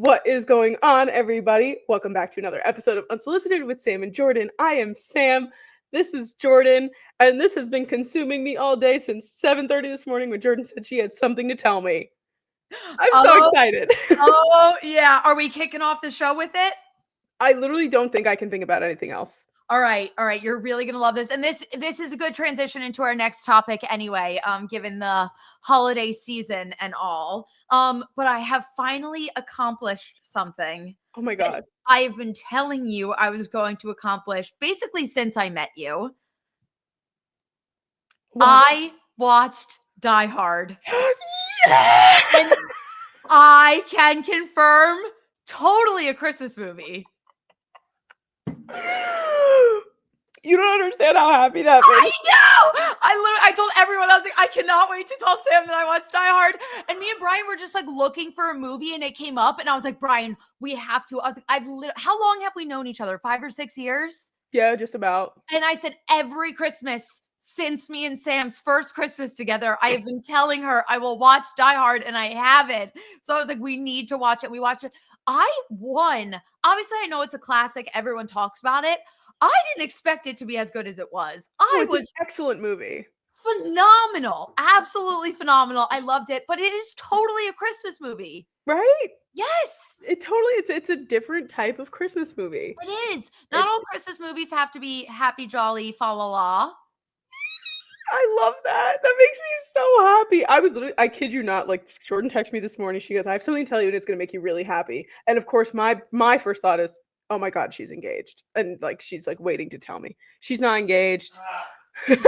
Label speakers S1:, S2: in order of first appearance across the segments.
S1: What is going on, everybody? Welcome back to another episode of Unsolicited with Sam and Jordyn. I am Sam. This is Jordyn, and this has been consuming me all day since 7:30 this morning when Jordyn said she had something to tell me. I'm so excited.
S2: Oh, yeah. Are we kicking off the show with it?
S1: I literally don't think I can think about anything else.
S2: All right. You're really gonna love this, and this is a good transition into our next topic, anyway. Given the holiday season and all. But I have finally accomplished something.
S1: Oh my god!
S2: I've been telling you I was going to accomplish basically since I met you. What? I watched Die Hard.
S1: Yes!
S2: And I can confirm, totally a Christmas movie.
S1: You don't understand how happy that makes me.
S2: I told everyone, I was like, I cannot wait to tell Sam that I watched Die Hard. And me and Brian were just like looking for a movie, and it came up, and I was like, Brian, we have to. I was like, how long have we known each other? 5 or 6 years?
S1: Yeah, just about.
S2: And I said, every Christmas since me and Sam's first Christmas together, I have been telling her I will watch Die Hard, and I haven't. So I was like, we need to watch it. We watched it. I won. Obviously, I know it's a classic. Everyone talks about it. I didn't expect it to be as good as it was.
S1: It was an excellent movie.
S2: Phenomenal. Absolutely phenomenal. I loved it. But it is totally a Christmas movie.
S1: Right?
S2: Yes.
S1: It's a different type of Christmas movie.
S2: It is. Not all Christmas movies have to be happy, jolly, fa la la.
S1: I love that. That makes me so happy. I kid you not, like Jordyn texted me this morning. She goes, I have something to tell you and it's going to make you really happy. And of course, my first thought is, oh my God, she's engaged. And like, she's like waiting to tell me. She's not engaged. Because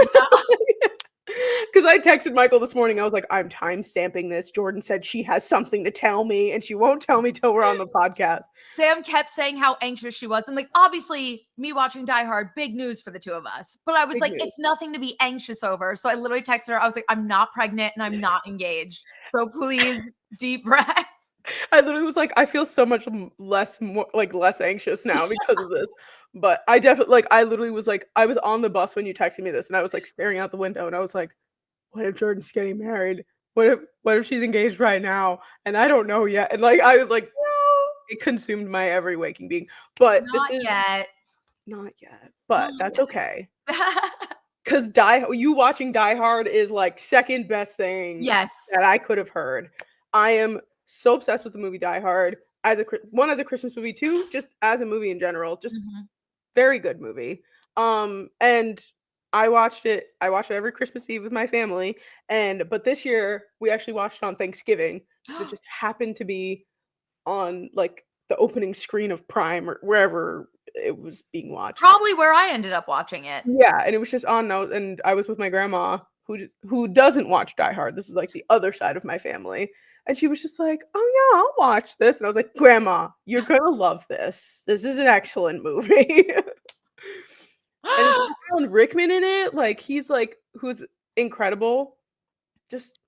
S1: I texted Michael this morning. I was like, I'm time stamping this. Jordyn said she has something to tell me and she won't tell me till we're on the podcast.
S2: Sam kept saying how anxious she was. And like, obviously me watching Die Hard, big news for the two of us. But I was big like, news. It's nothing to be anxious over. So I literally texted her. I was like, I'm not pregnant and I'm not engaged. So please, deep breath.
S1: I literally was like, I feel so much less anxious now because of this. But I definitely, I literally was like, I was on the bus when you texted me this, and I was like staring out the window, and I was like, what if Jordyn's getting married? What if she's engaged right now? And I don't know yet. And like, I was like, no, it consumed my every waking being. But
S2: not yet.
S1: But that's okay. Because you watching Die Hard is like second best thing that I could have heard. I am so obsessed with the movie Die Hard as a Christmas movie too, just as a movie in general, just very good movie. And I watched it every Christmas Eve with my family, but this year we actually watched it on Thanksgiving because it just happened to be on like the opening screen of Prime or wherever it was being watched.
S2: Probably where I ended up watching it.
S1: Yeah, and it was just on now, and I was with my grandma who doesn't watch Die Hard. This is like the other side of my family. And she was just like, oh yeah, I'll watch this. And I was like, Grandma, you're going to love this. This is an excellent movie. And Alan Rickman in it, like he's like, who's incredible. Just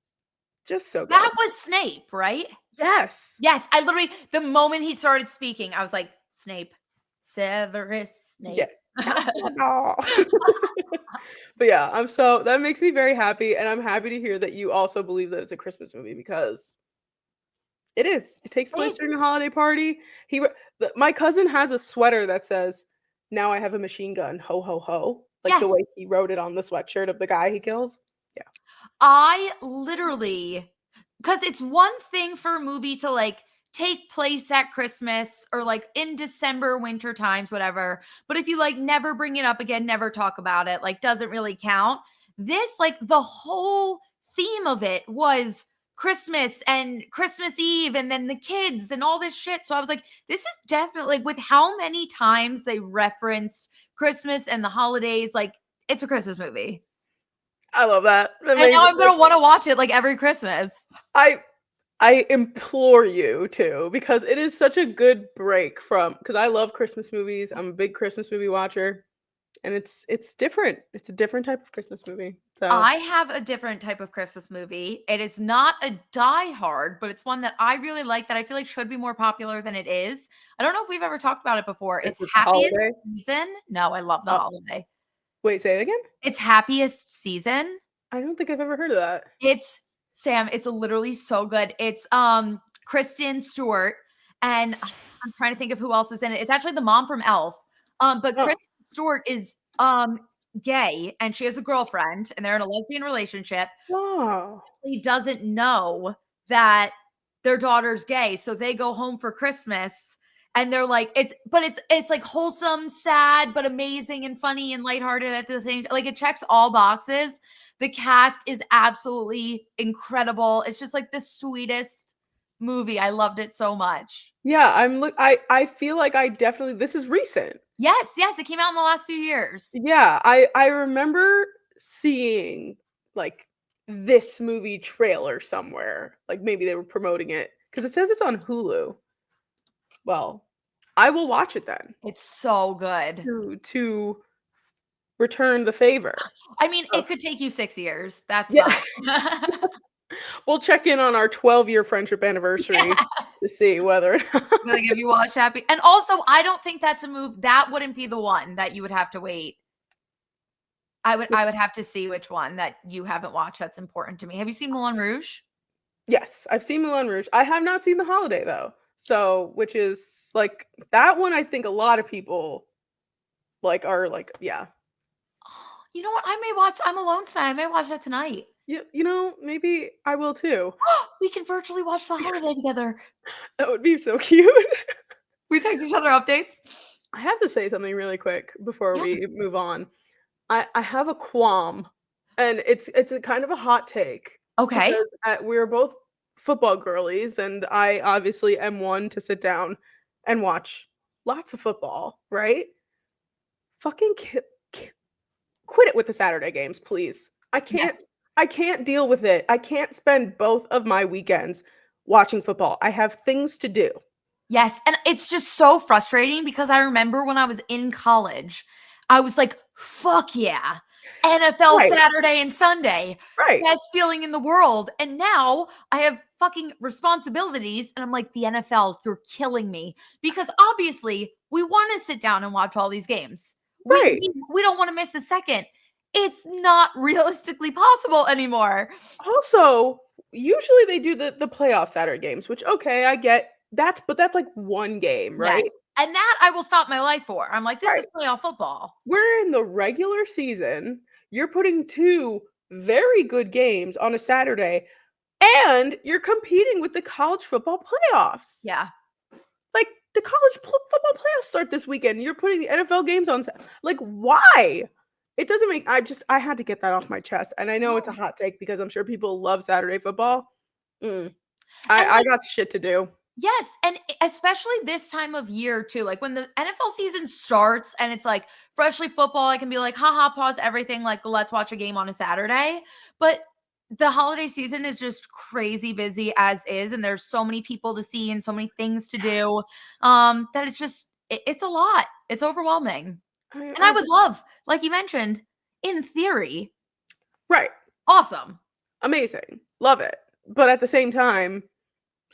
S1: so good.
S2: That was Snape, right?
S1: Yes.
S2: Yes. I literally, the moment he started speaking, I was like, Snape, Severus Snape.
S1: Yeah. But yeah, that makes me very happy. And I'm happy to hear that you also believe that it's a Christmas movie because it is. It takes place during a holiday party. My cousin has a sweater that says, now I have a machine gun, ho, ho, ho. Like the way he wrote it on the sweatshirt of the guy he kills. Yeah.
S2: I literally, because it's one thing for a movie to like take place at Christmas or like in December, winter times, whatever. But if you like never bring it up again, never talk about it, like doesn't really count. This, like the whole theme of it was Christmas and Christmas Eve and then the kids and all this shit. So I was like, this is definitely like with how many times they referenced Christmas and the holidays, like it's a Christmas movie.
S1: I love that.
S2: And now I'm going to want to watch it like every Christmas.
S1: I implore you to, because it is such a good break from, because I love Christmas movies. I'm a big Christmas movie watcher. And it's different. It's a different type of Christmas movie. So
S2: I have a different type of Christmas movie. It is not a Die Hard, but it's one that I really like that I feel like should be more popular than it is. I don't know if we've ever talked about it before. It's Happiest Season. No, I love the holiday.
S1: Wait, say it again?
S2: It's Happiest Season.
S1: I don't think I've ever heard of that.
S2: It's Sam. It's literally so good. It's Kristen Stewart. and I'm trying to think of who else is in it. It's actually the mom from Elf. But Kristen Stewart is gay, and she has a girlfriend, and they're in a lesbian relationship.
S1: Wow.
S2: He doesn't know that their daughter's gay, so they go home for Christmas, and they're like, it's like wholesome, sad, but amazing and funny and lighthearted at the same. Like, it checks all boxes. The cast is absolutely incredible. It's just like the sweetest movie. I loved it so much.
S1: Yeah, I feel like I definitely this is recent.
S2: Yes, it came out in the last few years.
S1: Yeah, I remember seeing like this movie trailer somewhere. Like maybe they were promoting it because it says it's on Hulu. Well, I will watch it then.
S2: It's so good.
S1: To return the favor.
S2: I mean, it could take you 6 years. That's fine.
S1: We'll check in on our 12-year friendship anniversary to see whether
S2: like, have you watched Happy? And also, I don't think that's a move that wouldn't be the one that you would have to wait. I would have to see which one that you haven't watched that's important to me. Have you seen Moulin Rouge?
S1: Yes, I've seen Moulin Rouge. I have not seen The Holiday though. So, which is like that one I think a lot of people like are like, yeah.
S2: You know what? I may watch I'm Alone Tonight. I may watch that tonight.
S1: Yeah, you know, maybe I will too.
S2: We can virtually watch The Holiday together.
S1: That would be so cute.
S2: We text each other updates.
S1: I have to say something really quick before we move on. I have a qualm, and it's a kind of a hot take.
S2: Okay.
S1: We're both football girlies, and I obviously am one to sit down and watch lots of football, right? Fucking quit it with the Saturday games, please. I can't deal with it. I can't spend both of my weekends watching football. I have things to do.
S2: Yes, and it's just so frustrating because I remember when I was in college, I was like, fuck yeah. NFL Saturday and Sunday.
S1: Right.
S2: Best feeling in the world. And now I have fucking responsibilities. And I'm like, the NFL, you're killing me. Because obviously we want to sit down and watch all these games.
S1: Right.
S2: We don't want to miss a second. It's not realistically possible anymore.
S1: Also, usually they do the playoff Saturday games, which okay, I get but that's like one game, right?
S2: Yes. And that I will stop my life for. I'm like, this is playoff football.
S1: We're in the regular season. You're putting two very good games on a Saturday, and you're competing with the college football playoffs.
S2: Yeah.
S1: Like the college football playoffs start this weekend. You're putting the NFL games on. Like, why? It doesn't make. I had to get that off my chest, and I know it's a hot take because I'm sure people love Saturday football. I got shit to do.
S2: Yes, and especially this time of year too, like when the NFL season starts and it's like freshly football, I can be like, haha, pause everything, like let's watch a game on a Saturday. But the holiday season is just crazy busy as is, and there's so many people to see and so many things to do that it's just it's a lot. It's overwhelming. And I would love, like you mentioned, in theory.
S1: Right.
S2: Awesome.
S1: Amazing. Love it. But at the same time,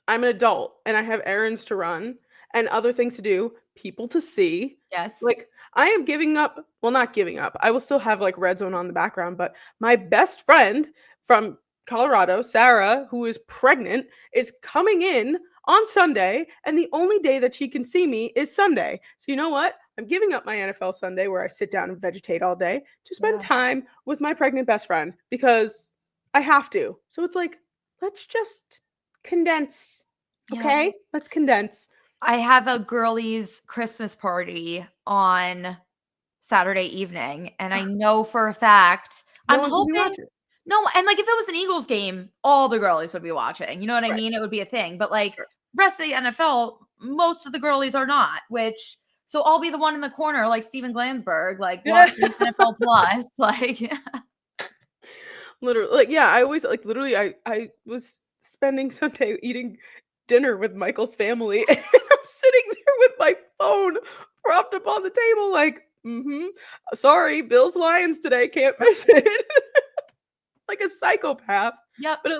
S1: I'm an adult and I have errands to run and other things to do, people to see.
S2: Yes.
S1: Like I am giving up. Well, not giving up. I will still have like Red Zone on the background, but my best friend from Colorado, Sarah, who is pregnant, is coming in on Sunday, and the only day that she can see me is Sunday. So you know what? I'm giving up my NFL Sunday where I sit down and vegetate all day to spend time with my pregnant best friend because I have to. So it's like, let's just condense. Okay? Let's condense.
S2: I have a girlies Christmas party on Saturday evening, and I know for a fact I'm hoping no, and like if it was an Eagles game, all the girlies would be watching. You know what I mean? It would be a thing. But like rest of the NFL, most of the girlies are not, so I'll be the one in the corner like Steven Glansberg, like watching NFL Plus. Like
S1: literally, like, yeah, I always like literally I was spending Sunday eating dinner with Michael's family, and I'm sitting there with my phone propped up on the table, like, sorry, Bills Lions today, can't miss it. Like a psychopath.
S2: Yep.
S1: But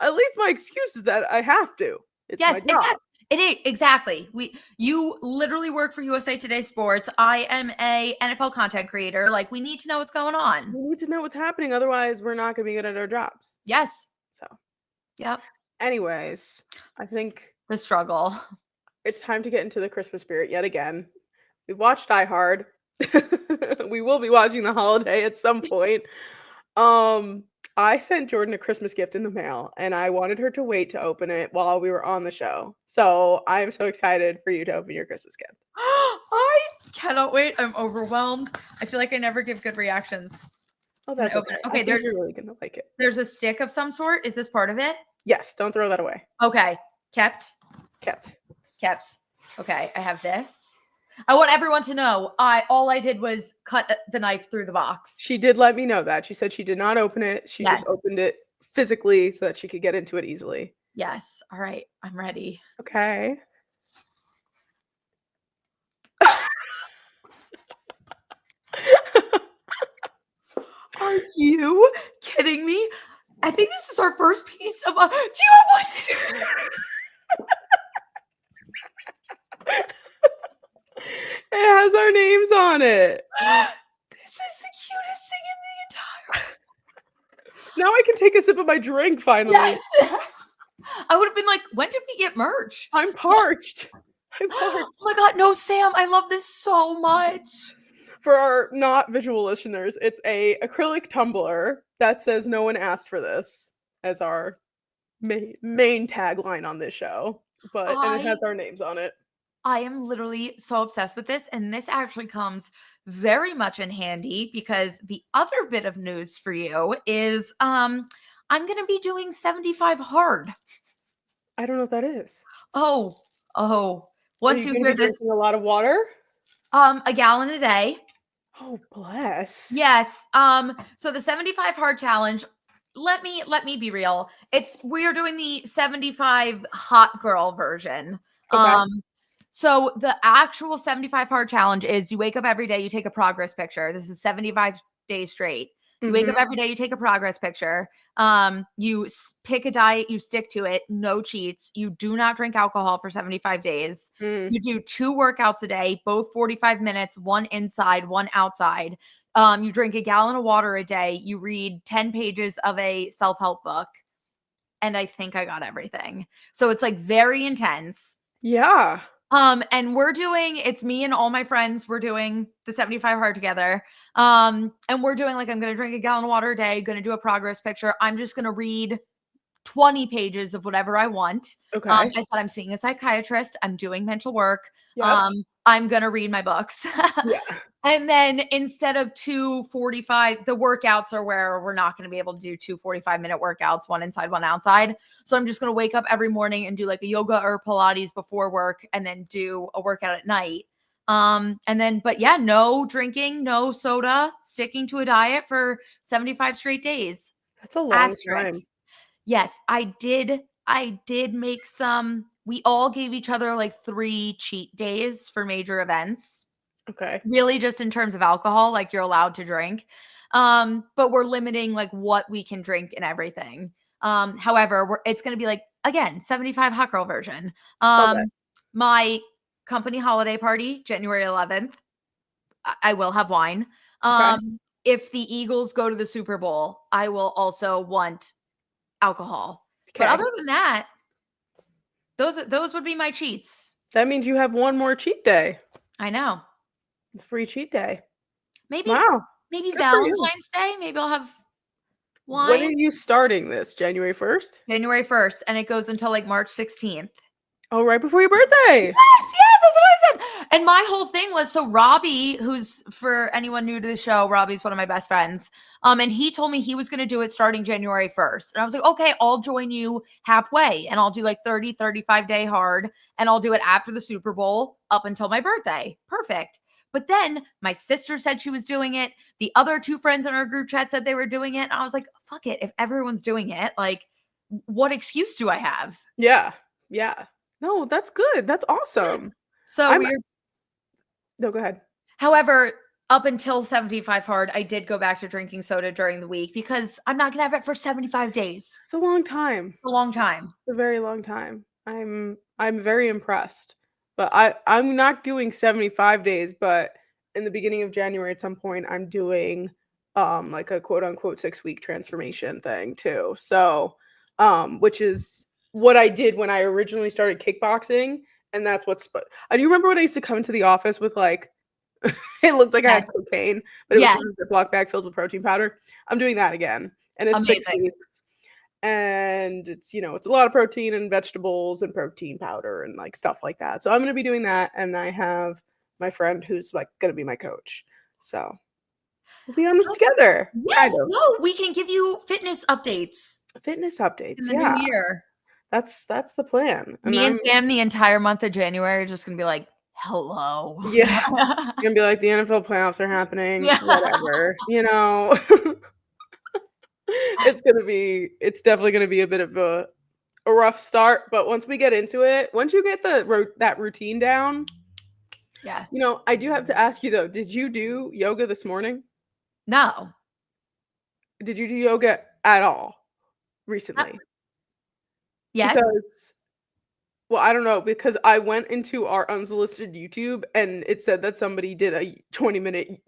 S1: at least my excuse is that I have to. It's my job.
S2: It is exactly. You literally work for USA Today Sports. I am a NFL content creator. Like we need to know what's going on.
S1: We need to know what's happening. Otherwise, we're not going to be good at our jobs.
S2: Yes.
S1: So.
S2: Yep.
S1: Anyways, I think
S2: the struggle.
S1: it's time to get into the Christmas spirit yet again. We've watched Die Hard. We will be watching The Holiday at some point. I sent Jordyn a Christmas gift in the mail, and I wanted her to wait to open it while we were on the show. So I'm so excited for you to open your Christmas gift.
S2: I cannot wait. I'm overwhelmed. I feel like I never give good reactions.
S1: Oh, that's okay.
S2: Okay,
S1: you're really gonna like it.
S2: There's a stick of some sort. Is this part of it?
S1: Yes. Don't throw that away.
S2: Okay. Kept. Okay, I have this. I want everyone to know all I did was cut the knife through the box.
S1: She did let me know that. She said she did not open it. She just opened it physically so that she could get into it easily.
S2: Yes. All right. I'm ready.
S1: Okay.
S2: Are you kidding me? I think this is our first piece of do you have one?
S1: It has our names on it.
S2: This is the cutest thing in the entire.
S1: Now I can take a sip of my drink finally.
S2: Yes. I would have been like, when did we get merch?
S1: I'm parched.
S2: Oh my God, no, Sam, I love this so much.
S1: For our not visual listeners, it's a acrylic tumbler that says "No one asked for this" as our main tagline on this show. And it has our names on it.
S2: I am literally so obsessed with this, and this actually comes very much in handy because the other bit of news for you is I'm going to be doing 75 hard.
S1: I don't know what that is.
S2: Oh. Once you hear this,
S1: drinking a lot of water?
S2: A gallon a day.
S1: Oh, bless.
S2: Yes. So the 75 hard challenge, let me be real. We are doing the 75 hot girl version.
S1: Okay.
S2: So the actual 75 hard challenge is you wake up every day, you take a progress picture. This is 75 days straight. You wake up every day, you take a progress picture. You pick a diet, you stick to it, no cheats. You do not drink alcohol for 75 days. You do 2 workouts a day, both 45 minutes, one inside, one outside. You drink a gallon of water a day. You read 10 pages of a self-help book. And I think I got everything. So it's like very intense.
S1: Yeah.
S2: And it's me and all my friends, we're doing the 75 hard together. And we're doing I'm going to drink a gallon of water a day, going to do a progress picture. I'm just going to read 20 pages of whatever I want.
S1: Okay.
S2: I said, I'm seeing a psychiatrist. I'm doing mental work.
S1: Yep.
S2: I'm going to read my books.
S1: Yeah.
S2: And then instead of 2:45, the workouts are where we're not going to be able to do 2 45-minute workouts, one inside, one outside. So I'm just going to wake up every morning and do a yoga or Pilates before work and then do a workout at night. No drinking, no soda, sticking to a diet for 75 straight days.
S1: That's a long time.
S2: Yes, I did make some. We all gave each other 3 cheat days for major events.
S1: Okay.
S2: Really just in terms of alcohol, you're allowed to drink. But we're limiting what we can drink and everything. However, it's going to be again, 75 hot girl version. My company holiday party, January 11th, I will have wine.
S1: Okay.
S2: If the Eagles go to the Super Bowl, I will also want alcohol.
S1: Okay.
S2: But other than that, those would be my cheats.
S1: That means you have one more cheat day.
S2: I know.
S1: It's free cheat day.
S2: Maybe
S1: Good
S2: Valentine's Day. Maybe I'll have wine.
S1: When are you starting this? January 1st?
S2: January 1st, and it goes until March 16th.
S1: Oh, right before your birthday.
S2: Yes, that's what I said. And my whole thing was, so Robbie, who's, for anyone new to the show, Robbie's one of my best friends. And he told me he was going to do it starting January 1st. And I was like, okay, I'll join you halfway. And I'll do 30, 35 day hard. And I'll do it after the Super Bowl up until my birthday. Perfect. But then my sister said she was doing it. The other 2 friends in our group chat said they were doing it. And I was like, fuck it. If everyone's doing it, what excuse do I have?
S1: Yeah. Yeah. No, that's good. That's awesome.
S2: So
S1: No, go ahead.
S2: However, up until 75 hard, I did go back to drinking soda during the week because I'm not going to have it for 75 days.
S1: It's a long time.
S2: It's a long time.
S1: It's a very long time. I'm very impressed. But I'm not doing 75 days, but in the beginning of January at some point I'm doing a quote unquote 6-week transformation thing too. So which is what I did when I originally started kickboxing, And that's what's do you remember when I used to come into the office with, like it looked like I had
S2: Yes.
S1: cocaine, but it was
S2: Yes.
S1: just a Ziploc bag filled with protein powder? I'm doing that again, and it's 6
S2: Amazing.
S1: weeks, and it's, it's a lot of protein and vegetables and protein powder and, like, stuff like that. So I'm gonna be doing that, and I have my friend who's, like, gonna be my coach. So we'll be on this together,
S2: Yes,
S1: kind of.
S2: no, we can give you fitness updates
S1: Fitness
S2: in
S1: updates,
S2: the new
S1: yeah.
S2: year.
S1: That's the plan, and
S2: Me and
S1: I'm
S2: Sam the entire month of January are just gonna be like, "Hello."
S1: yeah. Gonna be like, "The NFL playoffs are happening,
S2: Yeah.
S1: whatever," you know? It's definitely gonna be a bit of a rough start, but once we get into it, once you get that routine down,
S2: Yes.
S1: I do have to ask you though, did you do yoga this morning?
S2: No.
S1: Did you do yoga at all
S2: Uh,
S1: recently?
S2: yes.
S1: Because well, I don't know, because I went into our unsolicited YouTube and it said that somebody did a 20-minute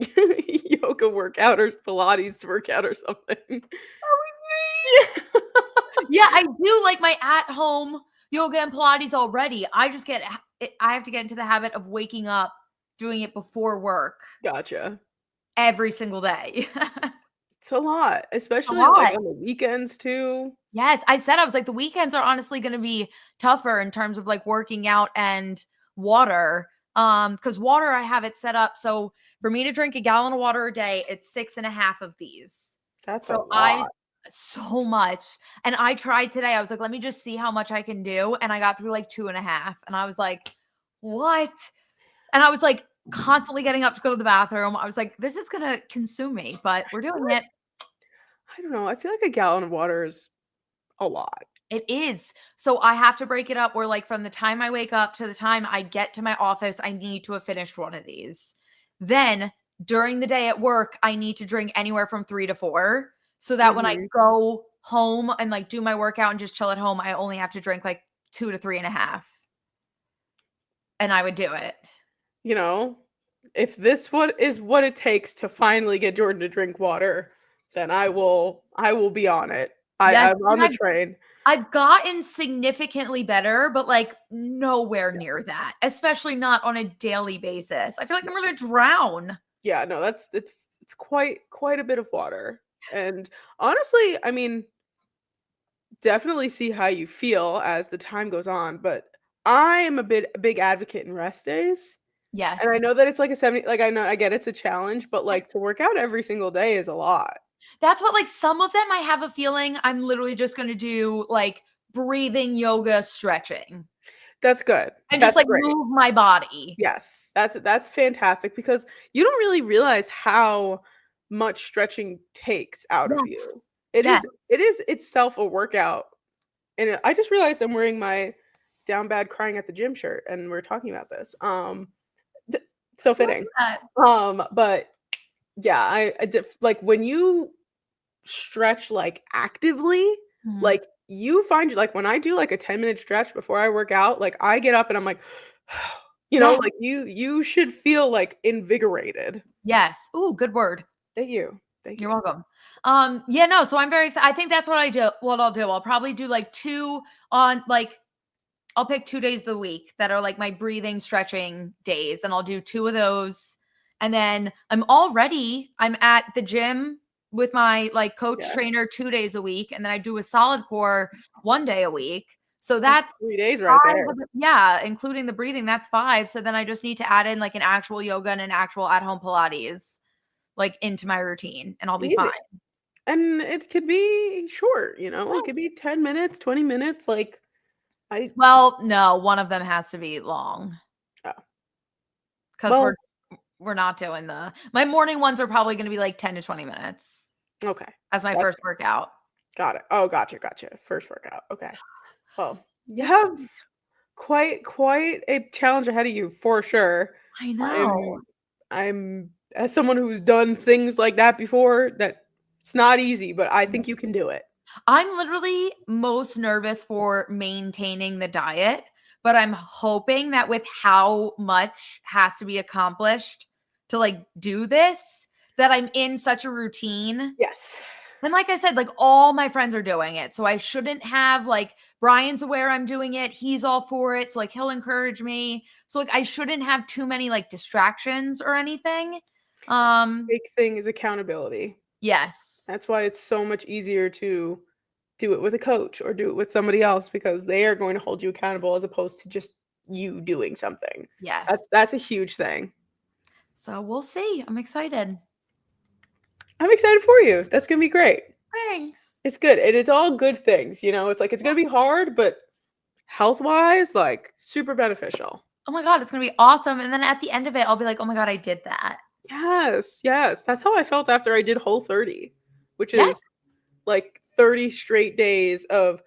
S1: yoga workout or Pilates workout or something. Yeah.
S2: Yeah, I do like my at-home yoga and Pilates already. I just I have to get into the habit of waking up, doing it before work
S1: Gotcha.
S2: every single day.
S1: It's a lot,
S2: A
S1: especially, like,
S2: lot.
S1: on the weekends too.
S2: Yes, I was like, the weekends are honestly gonna be tougher in terms of, like, working out and water. Because water, I have it set up so for me to drink a gallon of water a day, it's 6.5 of these.
S1: That's a
S2: So I
S1: lot.
S2: so much. And I tried today. I was like, let me just see how much I can do. And I got through like 2.5. And I was like, what? And I was like constantly getting up to go to the bathroom. I was like, this is gonna consume me, but we're doing it.
S1: I don't know, I feel like a gallon of water is a lot.
S2: It is. So I have to break it up where like from the time I wake up to the time I get to my office, I need to have finished one of these. Then during the day at work, I need to drink anywhere from 3 to 4 so that when I
S1: Mhm.
S2: go home and like do my workout and just chill at home, I only have to drink like 2 to 3.5. And I would do it.
S1: You know, if this what it takes to finally get Jordan to drink water, then I will be on it.
S2: Yes.
S1: I'm on the train.
S2: I've gotten significantly better, but like nowhere near that, especially not on a daily basis. I feel like I'm gonna drown.
S1: Yeah, no, it's quite a bit of water. And honestly, I mean, definitely see how you feel as the time goes on, but I am a big advocate in rest days. And I
S2: Yes.
S1: know that it's like a 70, like, I know I get it's a challenge, but, like, to work out every single day is a lot.
S2: That's what like some of them I have a feeling I'm literally just gonna do like breathing yoga stretching
S1: That's good.
S2: and just
S1: That's
S2: like
S1: great.
S2: move my body.
S1: Yes, that's fantastic because you don't really realize how much stretching takes out of
S2: Yes.
S1: you. It is itself a workout, and I just realized I'm wearing my "Down Bad Crying at the Gym" shirt, and we're talking about this. D so fitting.
S2: Yeah.
S1: But yeah, like, when you stretch, like, actively,
S2: Mhm.
S1: like, you find like, when I do, like, a 10-minute stretch before I work out, like, I get up and I'm like,
S2: Yes.
S1: like, you should feel, like, invigorated.
S2: Yes. Ooh, good word.
S1: Thank you. Thank
S2: You're
S1: you.
S2: welcome. Yeah, no, so I'm very excited. I think that's what I'll do. I'll probably do like 2 on like I'll pick 2 days of the week that are like my breathing, stretching days, and I'll do 2 of those. And then I'm at the gym with my like coach
S1: Yes.
S2: trainer 2 days a week, and then I do a solid core 1 day a week. So
S1: That's
S2: that's
S1: 3 days right
S2: 5
S1: there.
S2: of it, yeah, including the breathing, that's 5. So then I just need to add in like an actual yoga and an actual at-home Pilates like into my routine, and I'll be fine.
S1: Easy. And it could be short, it could be 10 minutes, 20 minutes, like, I
S2: Well, no, one of them has to be long
S1: oh,
S2: because
S1: well,
S2: we're not doing my morning ones are probably gonna be like 10 to 20 minutes
S1: okay.
S2: as my
S1: That's
S2: first workout.
S1: got it. Oh, gotcha. First workout. Okay. Well, you
S2: This
S1: have quite a challenge ahead of you for sure.
S2: I know.
S1: I'm as someone who's done things like that before, that it's not easy, but I think you can do it.
S2: I'm literally most nervous for maintaining the diet, but I'm hoping that with how much has to be accomplished to, like, do this, that I'm in such a routine.
S1: Yes.
S2: And like I said, like, all my friends are doing it, so I shouldn't have, like, Brian's aware I'm doing it. He's all for it. So like he'll encourage me. So like I shouldn't have too many like distractions or anything.
S1: Big thing is accountability.
S2: Yes.
S1: That's why it's so much easier to do it with a coach or do it with somebody else, because they are going to hold you accountable as opposed to just you doing something.
S2: Yes.
S1: That's a huge thing.
S2: So we'll see. I'm excited.
S1: I'm excited for you. That's going to be great.
S2: Thanks.
S1: It's good. And it's all good things, you know? It's like, it's going to be hard, but health-wise, like, super beneficial.
S2: Oh my God, it's going to be awesome. And then at the end of it, I'll be like, oh my God, I did that.
S1: Yes, yes. That's how I felt after I did Whole30, which is like 30 straight days of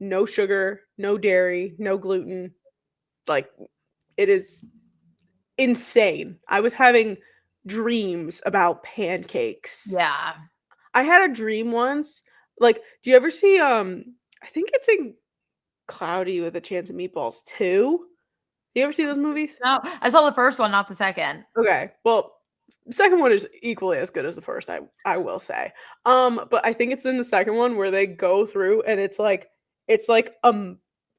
S1: no sugar, no dairy, no gluten. Like, it is insane. I was having dreams about pancakes.
S2: Yeah.
S1: I had a dream once. Like, do you ever see I think it's in Cloudy with a Chance of Meatballs 2? Do you ever see those movies?
S2: No, I saw the first one, not the second.
S1: Okay. Well, the second one is equally as good as the first, I will say. But I think it's in the second one where they go through and it's like a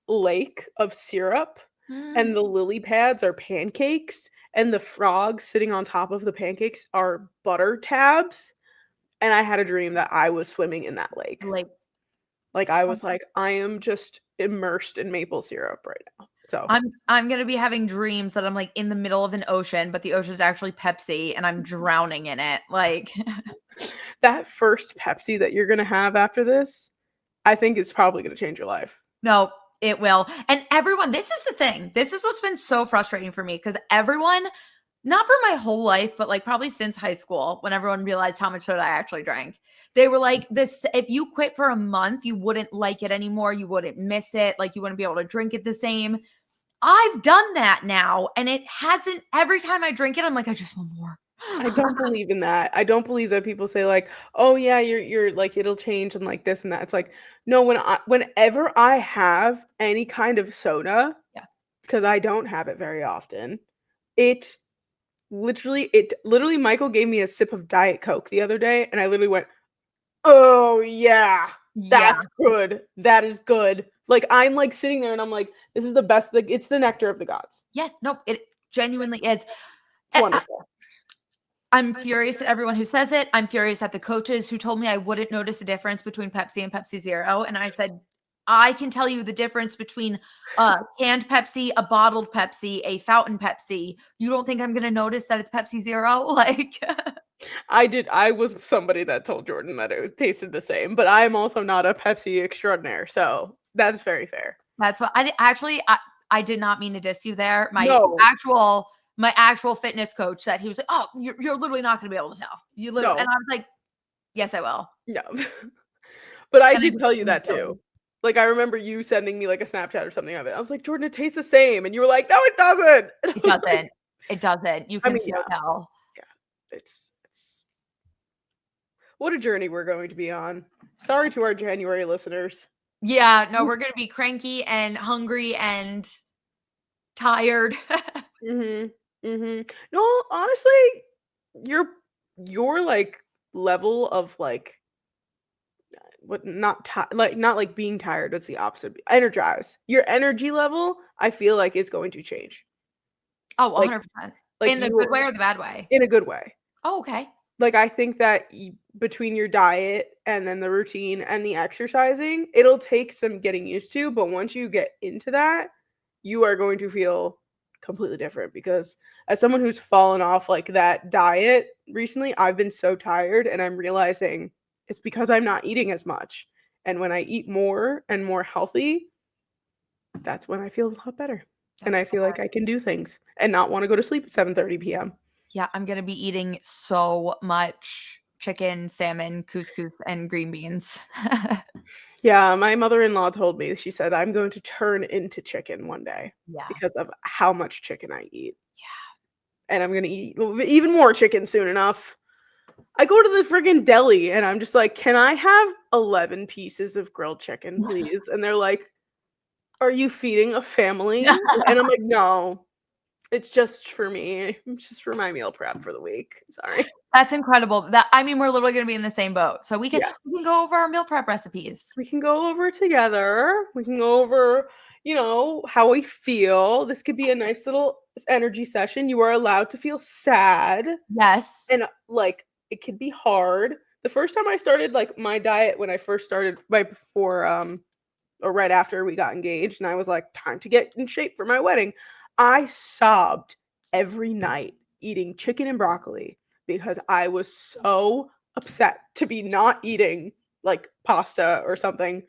S1: lake of syrup and the lily pads are pancakes and the frogs sitting on top of the pancakes are butter tabs. And I had a dream that I was swimming in that lake. Like I was like, I am just immersed in maple syrup right now. So
S2: I'm gonna be having dreams that I'm like in the middle of an ocean, but the ocean's actually Pepsi and I'm drowning in it. Like
S1: that first Pepsi that you're gonna have after this, I think is probably gonna change your life.
S2: No, it will. And everyone, this is the thing. This is what's been so frustrating for me because everyone, not for my whole life, but like probably since high school, when everyone realized how much soda I actually drank, they were like, this, if you quit for a month, you wouldn't like it anymore. You wouldn't miss it. Like you wouldn't be able to drink it the same. I've done that now. And it hasn't, every time I drink it, I'm like, I just want more.
S1: I don't believe in that. I don't believe that people say like, "Oh yeah, you're like it'll change and like this and that." It's like, no, whenever I have any kind of soda, because I don't have it very often, it literally Michael gave me a sip of Diet Coke the other day and I literally went, "Oh yeah. That's good. That is good." Like I'm like sitting there and I'm like, this is the best, like it's the nectar of the gods.
S2: Yes, no, it genuinely is.
S1: It's wonderful.
S2: I'm furious at everyone who says it. I'm furious at the coaches who told me I wouldn't notice a difference between Pepsi and Pepsi Zero. And I said, I can tell you the difference between a canned Pepsi, a bottled Pepsi, a fountain Pepsi. You don't think I'm going to notice that it's Pepsi Zero? Like
S1: I was somebody that told Jordyn that it tasted the same, but I'm also not a Pepsi extraordinaire. So that's very fair.
S2: That's what I did not mean to diss you there. My actual fitness coach said, he was like, "Oh, you're literally not going to be able to tell." You literally, and I was like, "Yes, I will."
S1: No, but I did tell you that too. Like I remember you sending me like a Snapchat or something of it. I was like, "Jordyn, it tastes the same," and you were like, "No, it doesn't."
S2: It doesn't. Like, it doesn't. You can still tell.
S1: Yeah, it's what a journey we're going to be on. Sorry to our January listeners.
S2: Yeah, no, we're going to be cranky and hungry and tired.
S1: No, honestly, your like level of like not like being tired. It's the opposite. Energized. Your energy level, I feel like, is going to change.
S2: Oh, 100%. Like in the good way or the bad way?
S1: In a good way.
S2: Oh, okay.
S1: Like I think that between your diet and then the routine and the exercising, it'll take some getting used to, but once you get into that, you are going to feel completely different, because as someone who's fallen off like that diet recently, I've been so tired and I'm realizing it's because I'm not eating as much. And when I eat more and more healthy, that's when I feel a lot better. And I feel like I can do things and not want to go to sleep at 7:30 p.m.
S2: Yeah, I'm going to be eating so much chicken, salmon, couscous, and green beans.
S1: Yeah, my mother-in-law told me, she said, I'm going to turn into chicken one day because of how much chicken I eat. Yeah. And I'm going to eat even more chicken soon enough. I go to the friggin' deli and I'm just like, can I have 11 pieces of grilled chicken, please? And they're like, are you feeding a family? And I'm like, no, It's just for me. It's just for my meal prep for the week. Sorry.
S2: That's incredible. I mean, we're literally gonna be in the same boat. So we can go over our meal prep recipes.
S1: We can go over together. We can go over, how we feel. This could be a nice little energy session. You are allowed to feel sad.
S2: Yes.
S1: And like it could be hard. The first time I started like my diet when I first started right before or right after we got engaged and I was like, time to get in shape for my wedding. I sobbed every night eating chicken and broccoli because I was so upset to be not eating like pasta or something.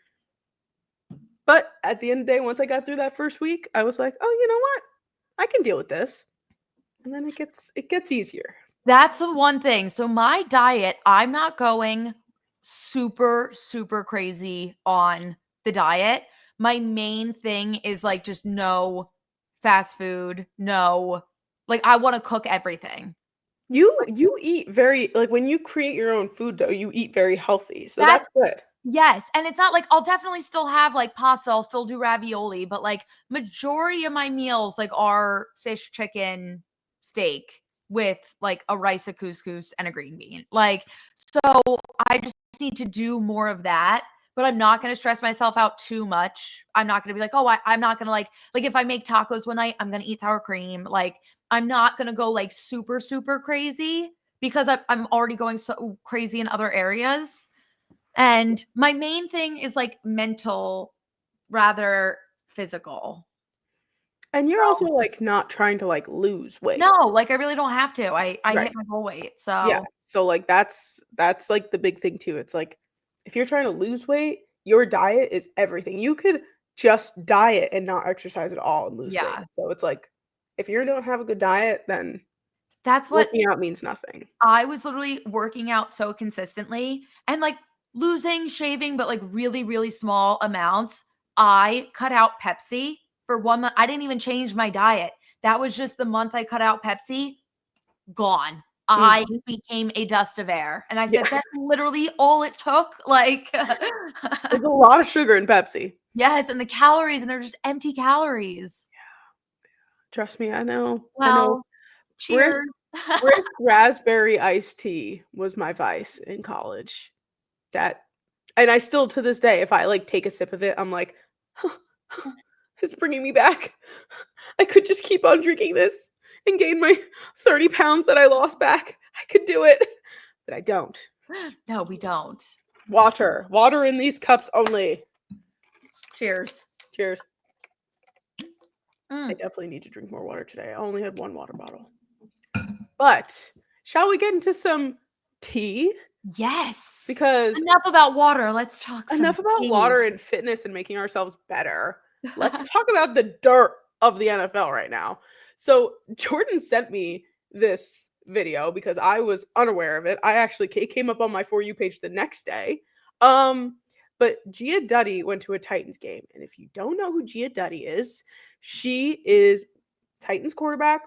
S1: But at the end of the day, once I got through that first week, I was like, oh, you know what? I can deal with this. And then it gets easier.
S2: That's the one thing. So my diet, I'm not going super, super crazy on the diet. My main thing is like just no fast food, no, like I want to cook everything.
S1: You eat very like when you create your own food dough, you eat very healthy. So that's good.
S2: Yes, and it's not like I'll definitely still have like pasta, I'll still do ravioli, but like majority of my meals like are fish, chicken, steak with like a rice, a couscous, and a green bean. Like, so I just need to do more of that. But I'm not going to stress myself out too much. I'm not going to be like, oh, I'm not going to like if I make tacos one night, I'm going to eat sour cream. Like, I'm not going to go like super, super crazy because I'm already going so crazy in other areas. And my main thing is like mental rather physical.
S1: And you're also like not trying to like lose weight.
S2: No, like I really don't have to. I hit my goal weight. So
S1: yeah. So like that's like the big thing too. It's like if you're trying to lose weight, your diet is everything. You could just diet and not exercise at all and lose weight. So it's like if you don't have a good diet, then
S2: that's what
S1: working out means nothing.
S2: I was literally working out so consistently and like losing, shaving, but like really, really small amounts. I cut out Pepsi for 1 month. I didn't even change my diet. That was just the month I cut out Pepsi. Gone. I became a dust of air. And I said, that's literally all it took. Like,
S1: there's a lot of sugar in Pepsi.
S2: Yes. And the calories, and they're just empty calories.
S1: Yeah. Trust me, I know.
S2: Well,
S1: I know.
S2: Cheers.
S1: Brisk raspberry iced tea was my vice in college. And I still to this day, if I like take a sip of it, I'm like, it's bringing me back. I could just keep on drinking this and gain my 30 pounds that I lost back. I could do it, but I don't.
S2: No, we don't.
S1: Water in these cups only.
S2: Cheers.
S1: Cheers. I definitely need to drink more water today. I only had one water bottle. But shall we get into some tea?
S2: Yes.
S1: Because
S2: enough about water. Let's talk
S1: enough about water and fitness and making ourselves better. Let's talk about the dirt of the NFL right now. So Jordyn sent me this video because I was unaware of it. It came up on my For You page the next day. But Gia Duddy went to a Titans game. And if you don't know who Gia Duddy is, she is Titans quarterback,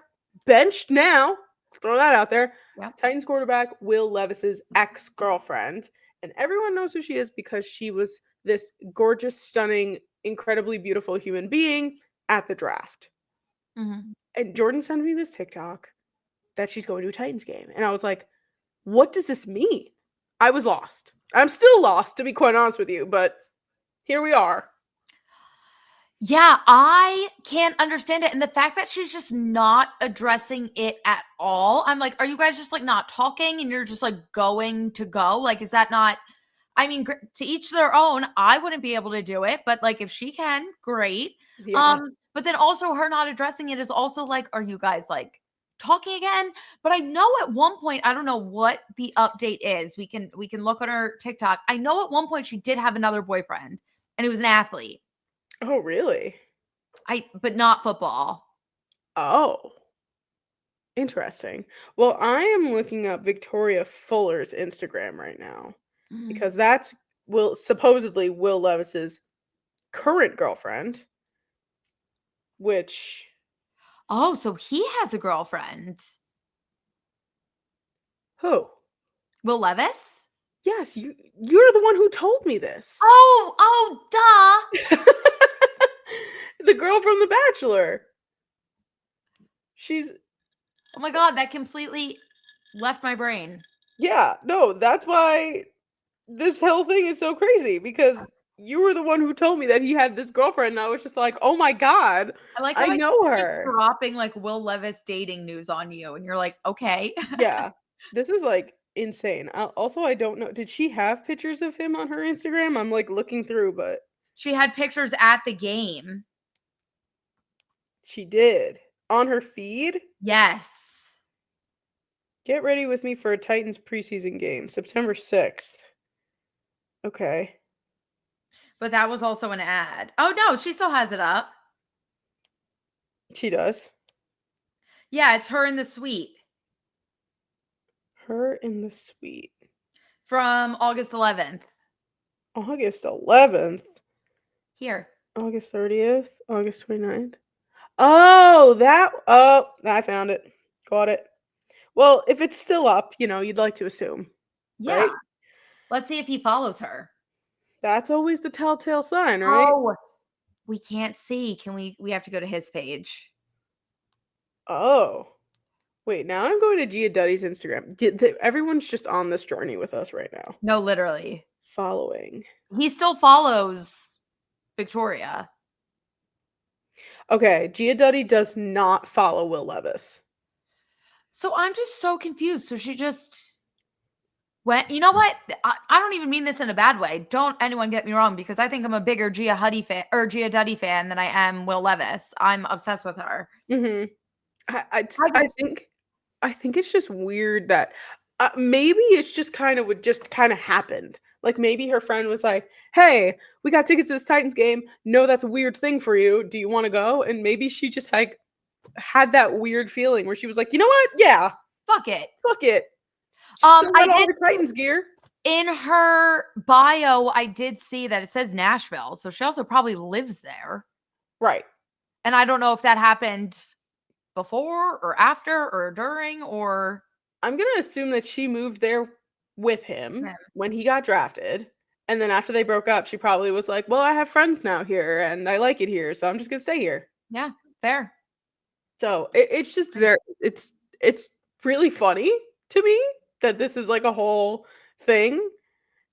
S1: benched now. Throw that out there. Yeah. Titans quarterback Will Levis's ex-girlfriend. And everyone knows who she is because she was this gorgeous, stunning, incredibly beautiful human being at the draft. Mm-hmm. And Jordyn sent me this TikTok that she's going to a Titans game. And I was like, what does this mean? I was lost. I'm still lost, to be quite honest with you, but here we are.
S2: Yeah, I can't understand it. And the fact that she's just not addressing it at all, I'm like, are you guys just like not talking and you're just like going to go? Like, is that not, I mean, to each their own. I wouldn't be able to do it, but like if she can, great. Yeah. But then also her not addressing it is also like, are you guys like talking again? But I know at one point, I don't know what the update is. We can look on her TikTok. I know at one point she did have another boyfriend and he was an athlete.
S1: Oh, really?
S2: But not football.
S1: Oh. Interesting. Well, I am looking up Victoria Fuller's Instagram right now because that's supposedly Will Levis's current girlfriend, which
S2: Oh, so he has a girlfriend.
S1: Who?
S2: Will Levis?
S1: Yes, you're the one who told me this.
S2: Oh, duh.
S1: The girl from The Bachelor.
S2: Oh my God, that completely left my brain.
S1: Yeah, no, that's why this whole thing is so crazy, because you were the one who told me that he had this girlfriend, and I was just like, "Oh my God,
S2: I like how
S1: I
S2: I
S1: know
S2: keep
S1: her."
S2: dropping like Will Levis dating news on you, and you're like, okay.
S1: Yeah, this is like insane. Also, I don't know, did she have pictures of him on her Instagram? I'm like looking through, but
S2: She had pictures at the game.
S1: she did on her feed.
S2: Yes.
S1: Get ready with me for a Titans preseason game, September 6th. Okay.
S2: But that was also an ad. Oh no, she still has it up.
S1: She does.
S2: Yeah, it's her in the suite.
S1: Her in the suite.
S2: From August 11th.
S1: August 11th.
S2: Here.
S1: August 30th. August 29th. Oh, I found it. Got it. Well, if it's still up, you'd like to assume.
S2: Yeah.
S1: Right?
S2: Let's see if he follows her.
S1: That's always the telltale sign, right?
S2: Oh, we can't see. We have to go to his page.
S1: Oh. Wait, now I'm going to Gia Duddy's Instagram. Everyone's just on this journey with us right now.
S2: No, literally.
S1: Following.
S2: He still follows Victoria.
S1: Okay, Gia Duddy does not follow Will Levis.
S2: So I'm just so confused. So she just went, you know what? I don't even mean this in a bad way. Don't anyone get me wrong, because I think I'm a bigger Gia Duddy fan than I am Will Levis. I'm obsessed with her.
S1: Mm-hmm. I think it's just weird that maybe it's just kind of happened. Like maybe her friend was like, "Hey, we got tickets to this Titans game. No, that's a weird thing for you. Do you want to go?" And maybe she just like had that weird feeling where she was like, "You know what? Yeah,
S2: Fuck it.
S1: fuck it."
S2: I
S1: all
S2: did
S1: the Titans gear.
S2: In her bio, I did see that it says Nashville, so she also probably lives there.
S1: Right.
S2: And I don't know if that happened before or after or during, or
S1: I'm going to assume that she moved there with him when he got drafted. And then after they broke up, she probably was like, "Well, I have friends now here and I like it here, so I'm just going to stay here."
S2: Yeah, fair.
S1: So it's just it's really funny to me that this is like a whole thing.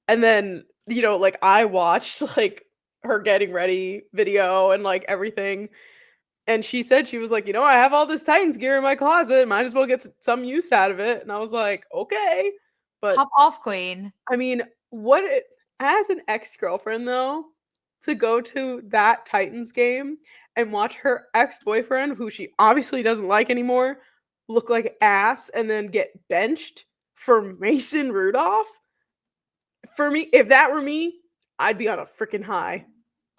S1: And then, like I watched like her getting ready video and like everything. And she said, she was like, "I have all this Titans gear in my closet. Might as well get some use out of it." And I was like, okay. But
S2: Pop off, queen.
S1: I mean, as an ex-girlfriend though, to go to that Titans game and watch her ex-boyfriend, who she obviously doesn't like anymore, look like ass and then get benched for Mason Rudolph. For me, if that were me, I'd be on a freaking high.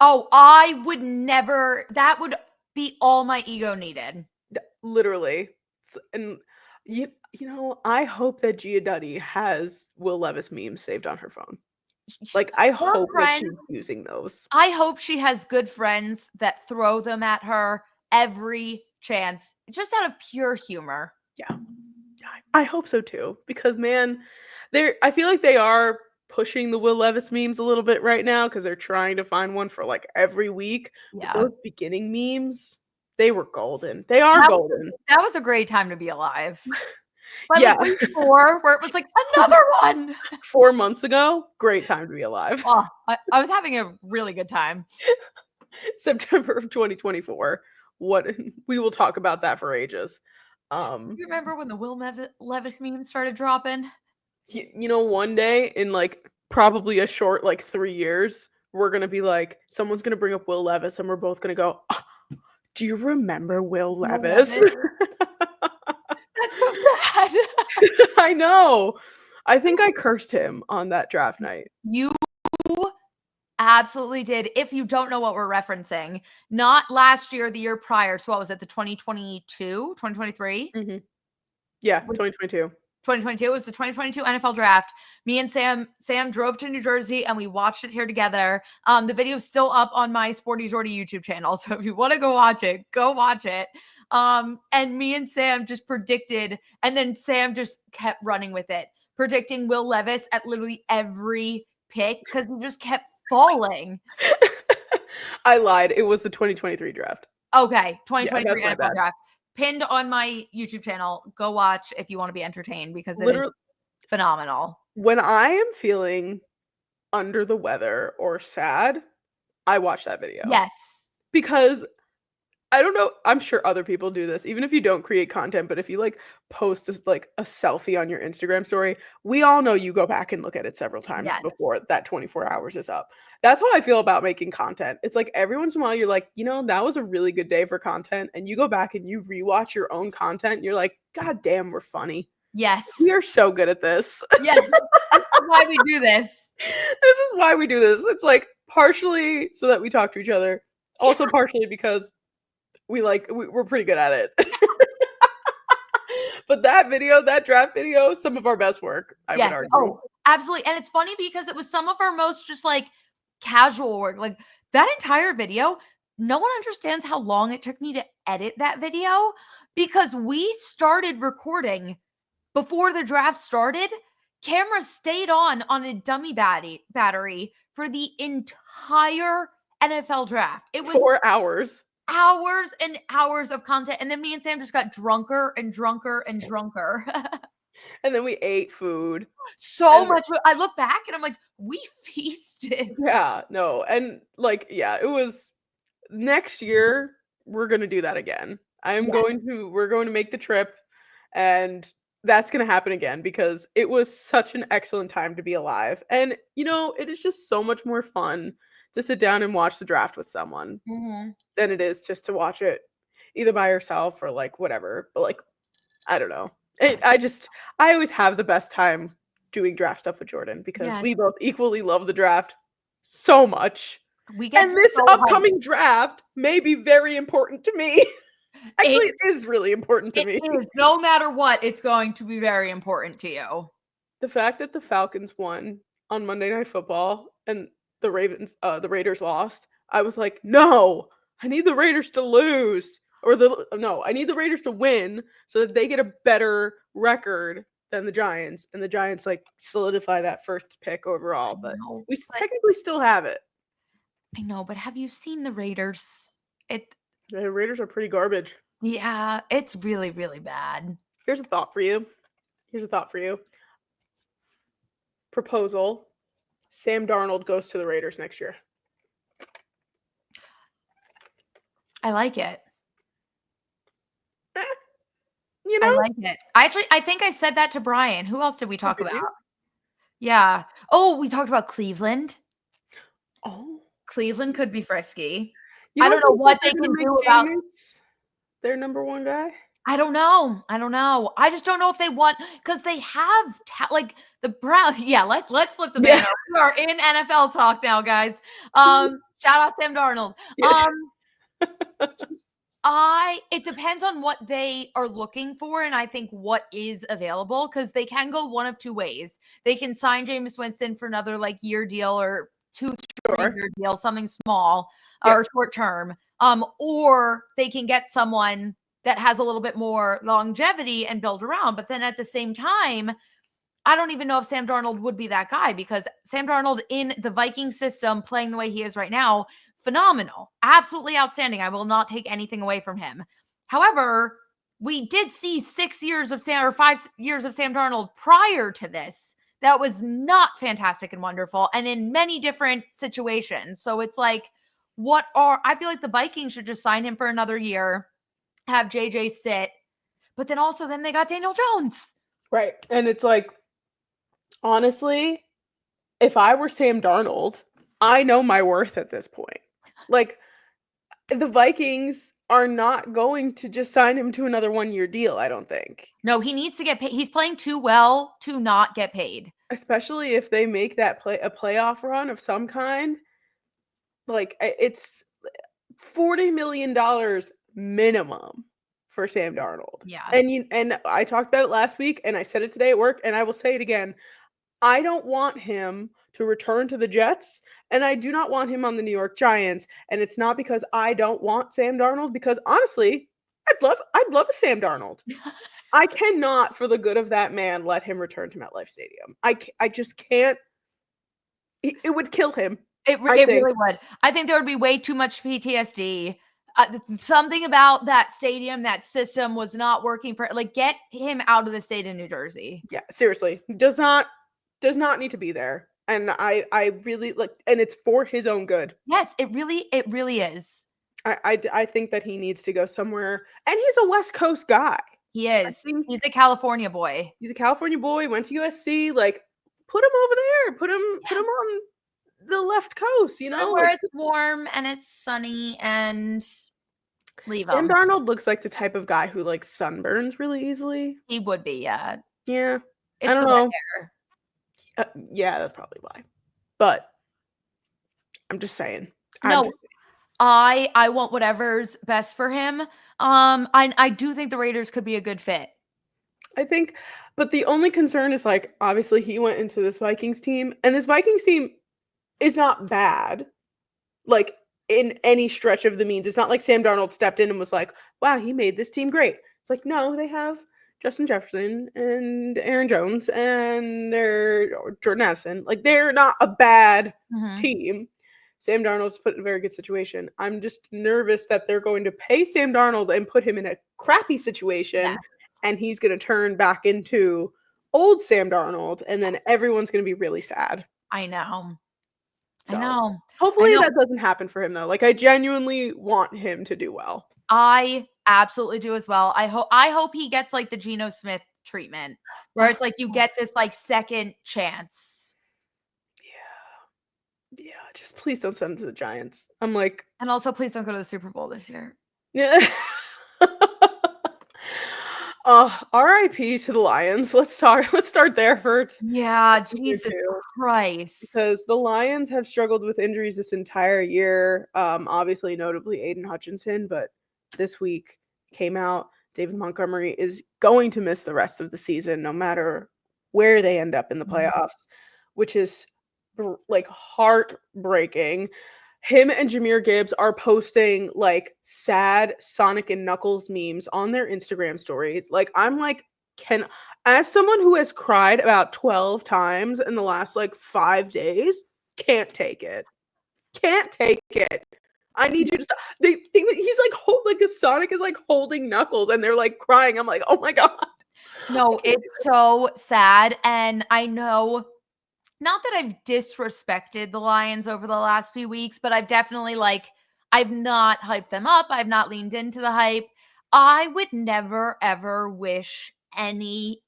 S2: Oh, I would never. That would be all my ego needed.
S1: Literally. And I hope that Gia Duddy has Will Levis memes saved on her phone. Like, I hope that she's using those.
S2: I hope she has good friends that throw them at her every chance, just out of pure humor.
S1: Yeah. I hope so too, because man, I feel like they are pushing the Will Levis memes a little bit right now because they're trying to find one for like every week.
S2: Yeah.
S1: But those beginning memes, they were golden. They are golden.
S2: That was a great time to be alive. But yeah. Like 4, where it was like another one.
S1: 4 months ago, great time to be alive.
S2: Oh, I was having a really good time.
S1: September of 2024. We will talk about that for ages.
S2: You remember when the Will Levis meme started dropping?
S1: One day in like probably a short like 3 years, we're gonna be like, someone's gonna bring up Will Levis, and we're both gonna go, "Oh, do you remember Will Levis?"
S2: That's so sad.
S1: I know. I think I cursed him on that draft night.
S2: You absolutely did. If you don't know what we're referencing, not last year, the year prior. So what was it? The 2022, 2023?
S1: Mm-hmm. Yeah, 2022.
S2: 2022 was the 2022 NFL draft. Me and Sam drove to New Jersey and we watched it here together. The video is still up on my Sporty Jordy YouTube channel. So if you want to go watch it, go watch it. And me and Sam just predicted, and then Sam just kept running with it, predicting Will Levis at literally every pick because he just kept falling.
S1: I lied. It was the 2023 draft.
S2: Okay, 2023 NFL draft. pinned on my YouTube channel. Go watch if you want to be entertained because it is phenomenal.
S1: When I am feeling under the weather or sad, I watch that video.
S2: Yes.
S1: Because I don't know, I'm sure other people do this, even if you don't create content, but if you like post this, like a selfie on your Instagram story, we all know you go back and look at it several times before that 24 hours is up. That's how I feel about making content. It's like every once in a while you're like, you know, that was a really good day for content. And you go back and you rewatch your own content and you're like, God damn, we're funny.
S2: Yes.
S1: We are so good at this.
S2: Yes. That's why we do this.
S1: This is why we do this. It's like partially so that we talk to each other, also partially because we're pretty good at it. But that draft video, some of our best work, I would argue.
S2: Oh, absolutely. And it's funny because it was some of our most just like casual work. Like that entire video, no one understands how long it took me to edit that video because we started recording before the draft started. Camera stayed on a dummy battery for the entire NFL draft. It was
S1: 4 hours.
S2: Hours and hours of content. And then me and Sam just got drunker and drunker and drunker.
S1: And then we ate food.
S2: So much. I look back and I'm like, we feasted.
S1: Yeah, no. And like, yeah, it was next year. We're going to do that again. We're going to make the trip and that's going to happen again because it was such an excellent time to be alive. And, you know, it is just so much more fun to sit down and watch the draft with someone than it is just to watch it either by yourself or like whatever. But like, I don't know. I always have the best time doing draft stuff with Jordyn because we both equally love the draft so much. And this upcoming draft may be very important to me. Actually, it is really important to me.
S2: It is. No matter what, it's going to be very important to you.
S1: The fact that the Falcons won on Monday Night Football and the Raiders lost, I was like, no, I need the Raiders to lose. I need the Raiders to win so that they get a better record than the Giants. And the Giants like solidify that first pick overall. But we technically still have it.
S2: I know, but have you seen the Raiders?
S1: The Raiders are pretty garbage.
S2: Yeah, it's really, really bad.
S1: Here's a thought for you. Proposal. Sam Darnold goes to the Raiders next year.
S2: I like it.
S1: You know?
S2: I like it. I think I said that to Brian. Who else did we talk about? Yeah. Oh, we talked about Cleveland.
S1: Oh.
S2: Cleveland could be frisky. I don't know what they can do about
S1: their number one guy.
S2: I don't know. I just don't know if they want because they have the Browns. Yeah, let's flip the banner. We are in NFL talk now, guys. Shout out Sam Darnold. It depends on what they are looking for, and I think what is available because they can go one of two ways. They can sign Jameis Winston for another year deal or 2-3-year deal, something small or short term. Or they can get someone that has a little bit more longevity and build around. But then at the same time, I don't even know if Sam Darnold would be that guy because Sam Darnold in the Viking system playing the way he is right now, phenomenal, absolutely outstanding. I will not take anything away from him. However, we did see 5 years of Sam Darnold prior to this. That was not fantastic and wonderful and in many different situations. So it's like, I feel like the Vikings should just sign him for another year, have JJ sit, but then they got Daniel Jones.
S1: Right. And it's like, honestly, if I were Sam Darnold, I know my worth at this point. Like, the Vikings are not going to just sign him to another 1-year deal, I don't think.
S2: No, he needs to get paid. He's playing too well to not get paid.
S1: Especially if they make that a playoff run of some kind. Like, it's $40 million minimum for Sam Darnold.
S2: Yeah.
S1: And I talked about it last week, and I said it today at work, and I will say it again. I don't want him to return to the Jets, and I do not want him on the New York Giants. And it's not because I don't want Sam Darnold, because honestly, I'd love a Sam Darnold. I cannot, for the good of that man, let him return to MetLife Stadium. I just can't. It would kill him.
S2: It really would. I think there would be way too much PTSD. Something about that stadium, that system was not working for, like, get him out of the state of New Jersey.
S1: Yeah, seriously. Does not need to be there. And I really like, and it's for his own good.
S2: Yes, it really is.
S1: I think that he needs to go somewhere, and he's a West Coast guy.
S2: He is. He's a California boy.
S1: He's a California boy, went to USC, like, put him over there. Put him on the left coast, you know?
S2: Where it's warm and it's sunny, and leave him.
S1: Sam Darnold looks like the type of guy who, like, sunburns really easily.
S2: He would be, yeah.
S1: Yeah.
S2: It's
S1: I don't
S2: the
S1: know.
S2: hair.
S1: Yeah, that's probably why. But I'm just saying.
S2: No, I want whatever's best for him. I do think the Raiders could be a good fit.
S1: I think, but the only concern is, like, obviously he went into this Vikings team, and this Vikings team is not bad, like, in any stretch of the means. It's not like Sam Darnold stepped in and was like, wow, he made this team great. It's like, no, they have Justin Jefferson and Aaron Jones and Jordan Addison. Like, they're not a bad team. Sam Darnold's put in a very good situation. I'm just nervous that they're going to pay Sam Darnold and put him in a crappy situation, and he's going to turn back into old Sam Darnold, and then everyone's going to be really sad.
S2: I know.
S1: So,
S2: I know.
S1: Hopefully that doesn't happen for him, though. Like, I genuinely want him to do well.
S2: I absolutely do as well. I hope he gets, like, the Geno Smith treatment, where it's like you get this, like, second chance.
S1: Yeah, just please don't send him to the Giants. I'm like,
S2: and also please don't go to the Super Bowl this year.
S1: Yeah. RIP to the Lions. Let's start there first.
S2: Yeah, Jesus Christ.
S1: Because the Lions have struggled with injuries this entire year. Obviously, notably Aiden Hutchinson, but this week came out David Montgomery is going to miss the rest of the season, no matter where they end up in the playoffs, which is, like, heartbreaking. Him and Jahmyr Gibbs are posting, like, sad Sonic and Knuckles memes on their Instagram stories. Like, I'm like, as someone who has cried about 12 times in the last, like, 5 days, can't take it. Can't take it. I need you to stop. He's like, Sonic is, like, holding Knuckles, and they're, like, crying. I'm like, oh my God.
S2: No, it's so sad. And I know, not that I've disrespected the Lions over the last few weeks, but I've definitely, like, I've not hyped them up. I've not leaned into the hype. I would never, ever wish any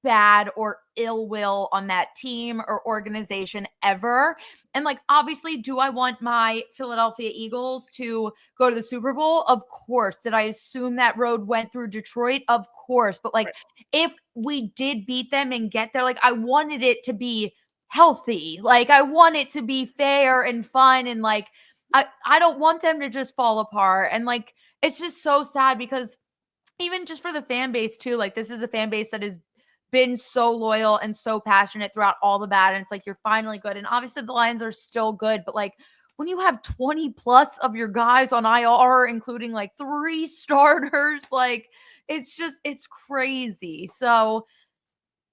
S2: bad or ill will on that team or organization ever. And, like, obviously, do I want my Philadelphia Eagles to go to the Super Bowl? Of course. Did I assume that road went through Detroit? Of course. But, like, if we did beat them and get there, like, I wanted it to be healthy. Like, I want it to be fair and fun, and, like, I don't want them to just fall apart. And, like, it's just so sad, because even just for the fan base too, like, this is a fan base that has been so loyal and so passionate throughout all the bad, and it's like, you're finally good. And obviously the Lions are still good, but, like, when you have 20 plus of your guys on IR, including, like, 3 starters, like, it's crazy. So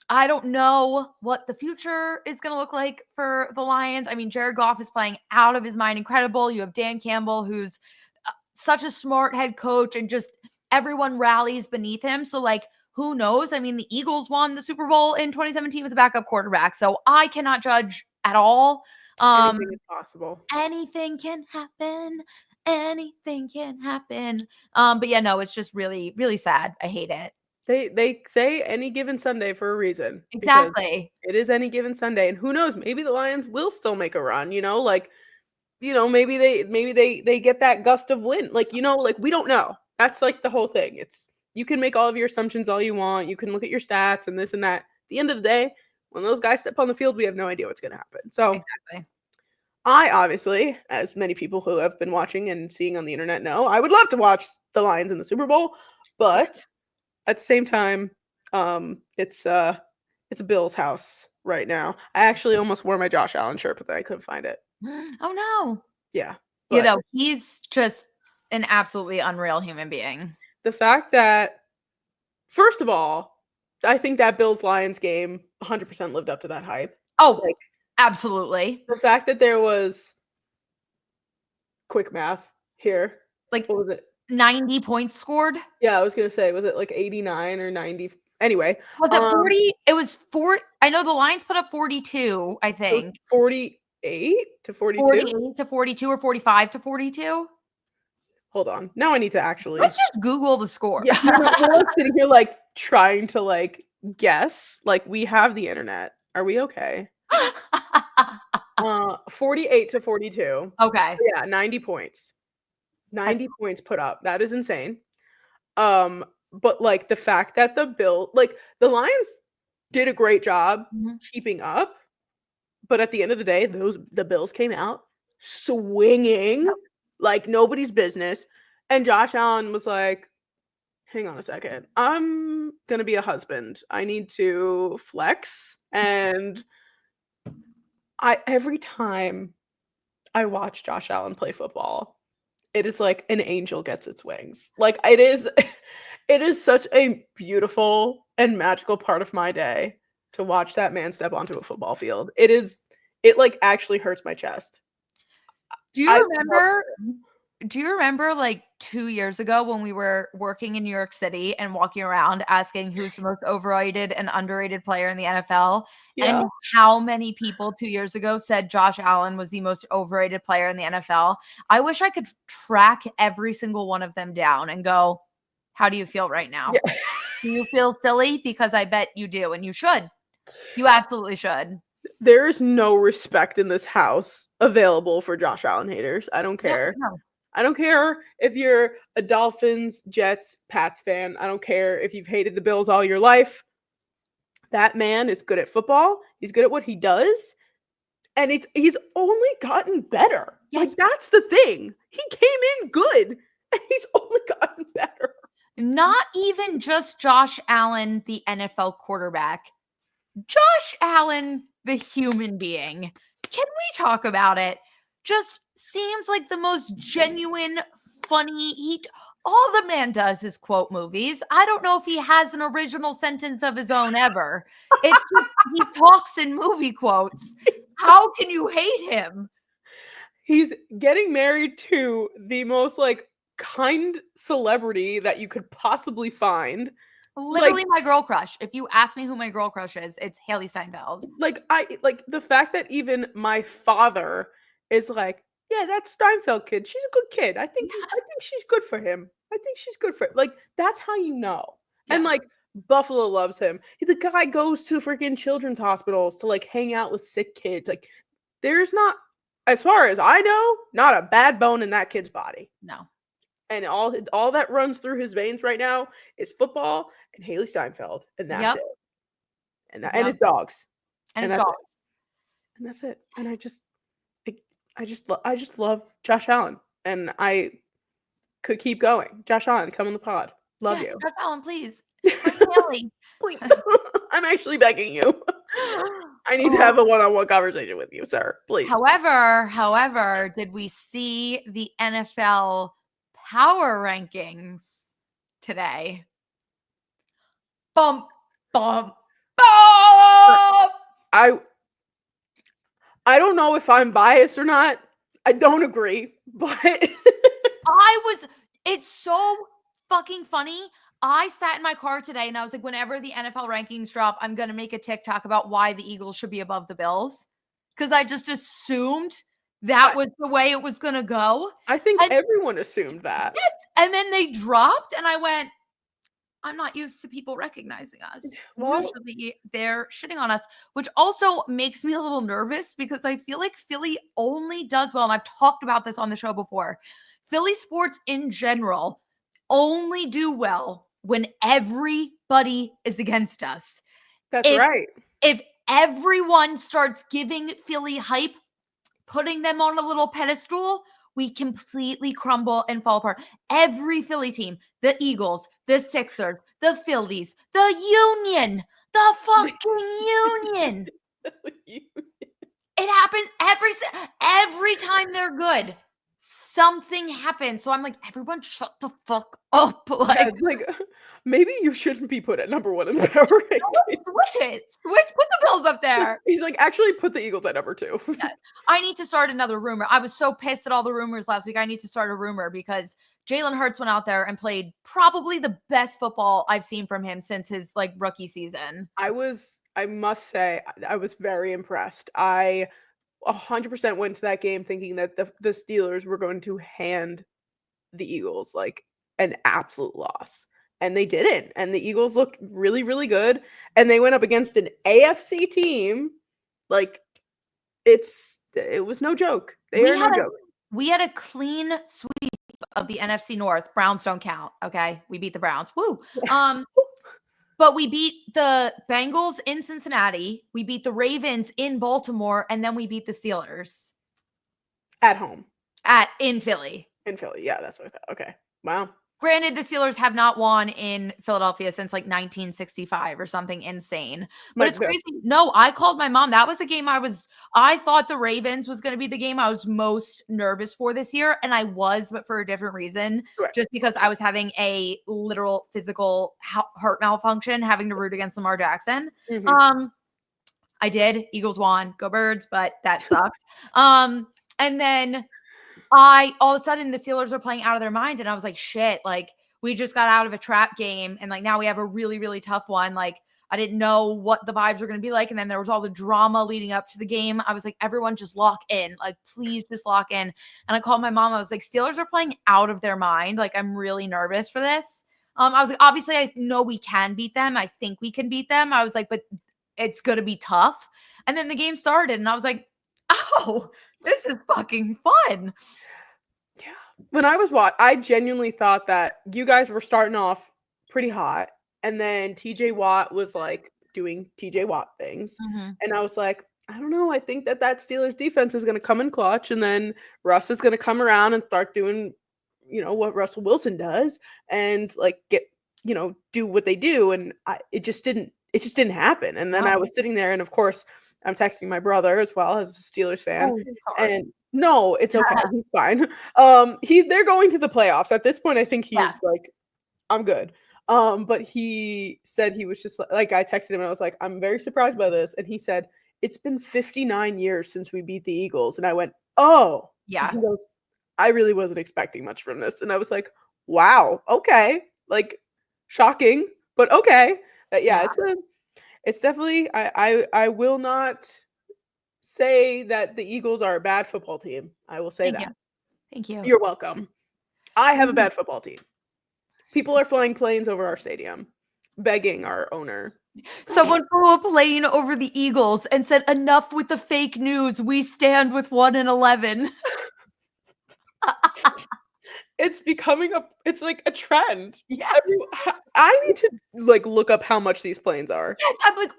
S2: I don't know what the future is going to look like for the Lions. I mean, Jared Goff is playing out of his mind. Incredible. You have Dan Campbell, who's such a smart head coach, and just everyone rallies beneath him. So, like, who knows? I mean, the Eagles won the Super Bowl in 2017 with a backup quarterback. So I cannot judge at all.
S1: Anything is possible.
S2: Anything can happen. Anything can happen. But yeah, no, it's just really, really sad. I hate it.
S1: They say any given Sunday for a reason.
S2: Exactly.
S1: It is any given Sunday, and who knows? Maybe the Lions will still make a run. Like, maybe they get that gust of wind. Like, like, we don't know. That's, like, the whole thing. It's, you can make all of your assumptions all you want. You can look at your stats and this and that. At the end of the day, when those guys step on the field, we have no idea what's going to happen. So,
S2: exactly.
S1: I obviously, as many people who have been watching and seeing on the internet know, I would love to watch the Lions in the Super Bowl, but at the same time, it's a Bill's house right now. I actually almost wore my Josh Allen shirt, but then I couldn't find it.
S2: Oh no.
S1: Yeah.
S2: He's just an absolutely unreal human being.
S1: The fact that, first of all, I think that Bills-Lions game 100% lived up to that hype.
S2: Oh, like, absolutely.
S1: The fact that there was, quick math here,
S2: Like,
S1: what was it?
S2: 90 points scored.
S1: Yeah, I was gonna say, was it like 89 or 90? Anyway,
S2: Was it 40? It was 4. I know the Lions put up 42, I think.
S1: 48 to 42?
S2: 48 to 42 or 45 to 42.
S1: Hold on. Now I need to actually.
S2: Let's just Google the score.
S1: Yeah, we're like sitting here like trying to like guess. Like we have the internet. Are we okay? 48 to 42.
S2: Okay.
S1: Yeah, 90 points. 90 points put up. That is insane. But like the fact that the Lions did a great job keeping up, but at the end of the day, the Bills came out swinging like nobody's business, and Josh Allen was like, "Hang on a second, I'm gonna be a husband. I need to flex." And every time I watch Josh Allen play football, it is like an angel gets its wings. Like it is it is such a beautiful and magical part of my day to watch that man step onto a football field. It like actually hurts my chest.
S2: Do you remember like 2 years ago when we were working in New York City and walking around asking who's the most overrated and underrated player in the NFL?
S1: Yeah.
S2: And how many people 2 years ago said Josh Allen was the most overrated player in the NFL? I wish I could track every single one of them down and go, how do you feel right now?
S1: Yeah.
S2: Do you feel silly? Because I bet you do, and you should. You absolutely should.
S1: There is no respect in this house available for Josh Allen haters. I don't care.
S2: No.
S1: I don't care if you're a Dolphins, Jets, Pats fan. I don't care if you've hated the Bills all your life. That man is good at football. He's good at what he does. And he's only gotten better.
S2: Yes.
S1: Like that's the thing. He came in good and he's only gotten better.
S2: Not even just Josh Allen, the NFL quarterback. Josh Allen, the human being. Can we talk about it? Just seems like the most genuine, funny. All the man does is quote movies. I don't know if he has an original sentence of his own ever. It's just, he talks in movie quotes. How can you hate him?
S1: He's getting married to the most like kind celebrity that you could possibly find.
S2: Literally my girl crush. If you ask me who my girl crush is, it's Haley Steinfeld.
S1: Like the fact that even my father is like, yeah, that Steinfeld kid, she's a good kid. I think she's good for him. I think she's good for it. Like that's how you know. Yeah. And like Buffalo loves him. The guy goes to freaking children's hospitals to like hang out with sick kids. Like there's not, as far as I know, not a bad bone in that kid's body.
S2: No.
S1: And all that runs through his veins right now is football and Haley Steinfeld, and that's it. And and his dogs.
S2: And his dogs.
S1: And that's it. And I just love Josh Allen, and I could keep going. Josh Allen, come on the pod. Love you.
S2: Josh Allen, please. Haley.
S1: Please. I'm actually begging you. I need to have a one-on-one conversation with you, sir. Please.
S2: However, did we see the NFL power rankings today? Bump, bump, bump.
S1: I don't know if I'm biased or not. I don't agree, but
S2: it's so fucking funny. I sat in my car today and I was like, whenever the NFL rankings drop, I'm going to make a TikTok about why the Eagles should be above the Bills. Because I just assumed that was the way it was going to go.
S1: I think everyone assumed that.
S2: Yes. And then they dropped and I went, I'm not used to people recognizing us. Well, usually they're shitting on us, which also makes me a little nervous because I feel like Philly only does well. And I've talked about this on the show before. Philly sports in general only do well when everybody is against us.
S1: That's right.
S2: If everyone starts giving Philly hype, putting them on a little pedestal, we completely crumble and fall apart. Every Philly team, the Eagles, the Sixers, the Phillies, the Union, the fucking Union. It happens every time they're good. Something happens. So I'm like, everyone shut the fuck up. Like
S1: maybe you shouldn't be put at number one in the power rankings.
S2: Switch, put the Bills up there.
S1: He's like, actually put the Eagles at number 2.
S2: I need to start another rumor. I was so pissed at all the rumors last week. I need to start a rumor because Jalen Hurts went out there and played probably the best football I've seen from him since his like rookie season.
S1: I must say, I was very impressed. I 100% went to that game thinking that the Steelers were going to hand the Eagles like an absolute loss. And they didn't. And the Eagles looked really, really good. And they went up against an AFC team. Like, it was no joke. They are no joke.
S2: We had a clean sweep of the NFC North. Browns don't count. Okay. We beat the Browns. Woo. But we beat the Bengals in Cincinnati. We beat the Ravens in Baltimore. And then we beat the Steelers.
S1: At home.
S2: In Philly.
S1: In Philly. Yeah, that's what I thought. Okay. Wow.
S2: Granted, the Steelers have not won in Philadelphia since like 1965 or something insane. But it's crazy. No, I called my mom. That was a game I thought the Ravens was going to be the game I was most nervous for this year. And I was, but for a different reason. Right. Just because I was having a literal physical heart malfunction, having to root against Lamar Jackson. Mm-hmm. I did. Eagles won. Go Birds. But that sucked. And then all of a sudden the Steelers are playing out of their mind. And I was like, shit, like we just got out of a trap game. And like, now we have a really, really tough one. Like I didn't know what the vibes were going to be like. And then there was all the drama leading up to the game. I was like, everyone just lock in, like, please just lock in. And I called my mom. I was like, Steelers are playing out of their mind. Like, I'm really nervous for this. I was like, obviously I know we can beat them. I think we can beat them. I was like, but it's going to be tough. And then the game started and I was like, oh, this is fucking fun.
S1: Yeah. When I was I genuinely thought that you guys were starting off pretty hot. And then TJ Watt was like doing TJ Watt things. Mm-hmm. And I was like, I don't know. I think that Steelers defense is going to come in clutch. And then Russ is going to come around and start doing, what Russell Wilson does and like do what they do. And it just didn't happen. And then I was sitting there and of course I'm texting my brother as well as a Steelers fan. And no, it's okay. Yeah. He's fine. They're going to the playoffs. At this point, I think he's like, I'm good. But he said he was just like, I texted him and I was like, I'm very surprised by this. And he said, it's been 59 years since we beat the Eagles. And I went, oh. Yeah. He goes, I really wasn't expecting much from this. And I was like, wow, okay. Like, shocking, but okay. Yeah. It's definitely, I will not say that the Eagles are a bad football team. I will say that.
S2: Thank you.
S1: You're welcome. I have a bad football team. People are flying planes over our stadium, begging our owner.
S2: Someone flew a plane over the Eagles and said, enough with the fake news. We stand with 1-11.
S1: It's becoming it's like a trend. Yeah. I need to like look up how much these planes are.
S2: Yes, I'm like,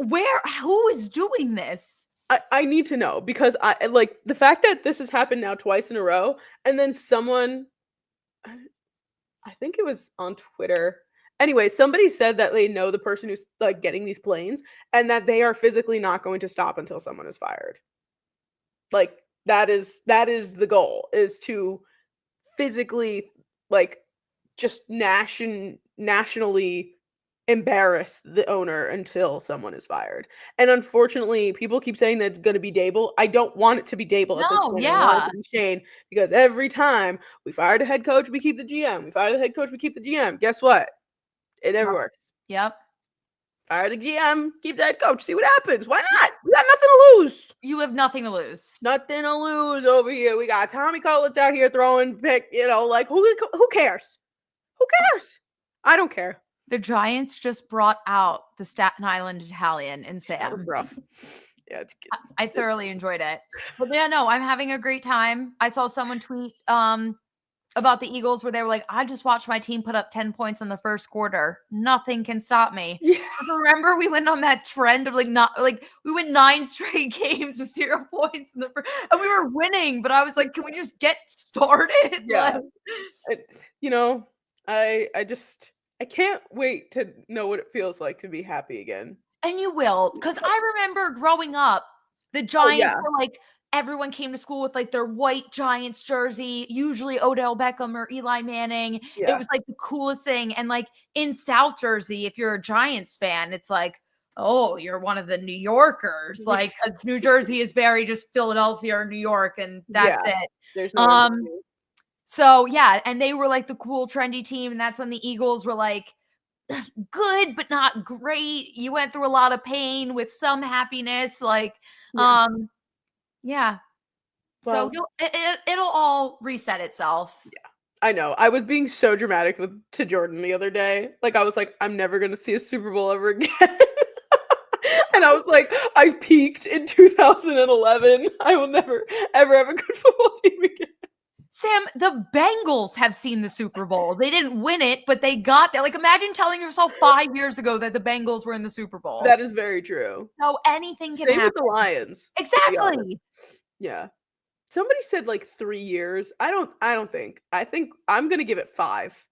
S2: who is doing this?
S1: I need to know because I like the fact that this has happened now twice in a row. And then someone, I think it was on Twitter. Anyway, somebody said that they know the person who's like getting these planes and that they are physically not going to stop until someone is fired. Like that is the goal, is to physically like just nationally embarrass the owner until someone is fired. And unfortunately, people keep saying that it's going to be Dable. I don't want it to be Dable at this point. Yeah. I want it to be Shane, because every time we fire the head coach, we keep the GM. We fire the head coach, we keep the GM. Guess what? It never works.
S2: Yep.
S1: Fire the GM, keep the head coach. See what happens. Why not? We got nothing to lose.
S2: You have nothing to lose.
S1: Nothing to lose over here. We got Tommy Cutlets out here throwing pick. Like who cares? Who cares? I don't care.
S2: The Giants just brought out the Staten Island Italian in Sam.
S1: That was rough. Yeah, it's good.
S2: I thoroughly enjoyed it. But yeah, no, I'm having a great time. I saw someone tweet about the Eagles where they were like, I just watched my team put up 10 points in the first quarter. Nothing can stop me. Yeah. Remember we went on that trend of we went 9 straight games with 0 points in the first, and we were winning, but I was like, can we just get started?
S1: Yeah. I can't wait to know what it feels like to be happy again.
S2: And you will, because I remember growing up, the Giants were like, everyone came to school with like their white Giants jersey, usually Odell Beckham or Eli Manning. Yeah. It was like the coolest thing. And like in South Jersey, if you're a Giants fan, it's like, oh, you're one of the New Yorkers. Like New Jersey is very just Philadelphia or New York, and that's it. There's no So, yeah, and they were like the cool, trendy team. And that's when the Eagles were like, good, but not great. You went through a lot of pain with some happiness. Like, yeah.
S1: Well,
S2: So it'll all reset itself.
S1: Yeah. I know. I was being so dramatic to Jordyn the other day. Like, I was like, I'm never going to see a Super Bowl ever again. And I was like, I peaked in 2011. I will never, ever have a good football team again.
S2: Sam, the Bengals have seen the Super Bowl. They didn't win it, but they got there. Like, imagine telling yourself 5 years ago that the Bengals were in the Super Bowl.
S1: That is very true.
S2: So anything can
S1: Same
S2: happen.
S1: with the Lions.
S2: Exactly.
S1: Yeah. Somebody said like 3 years. I don't think. I think I'm going to give it 5.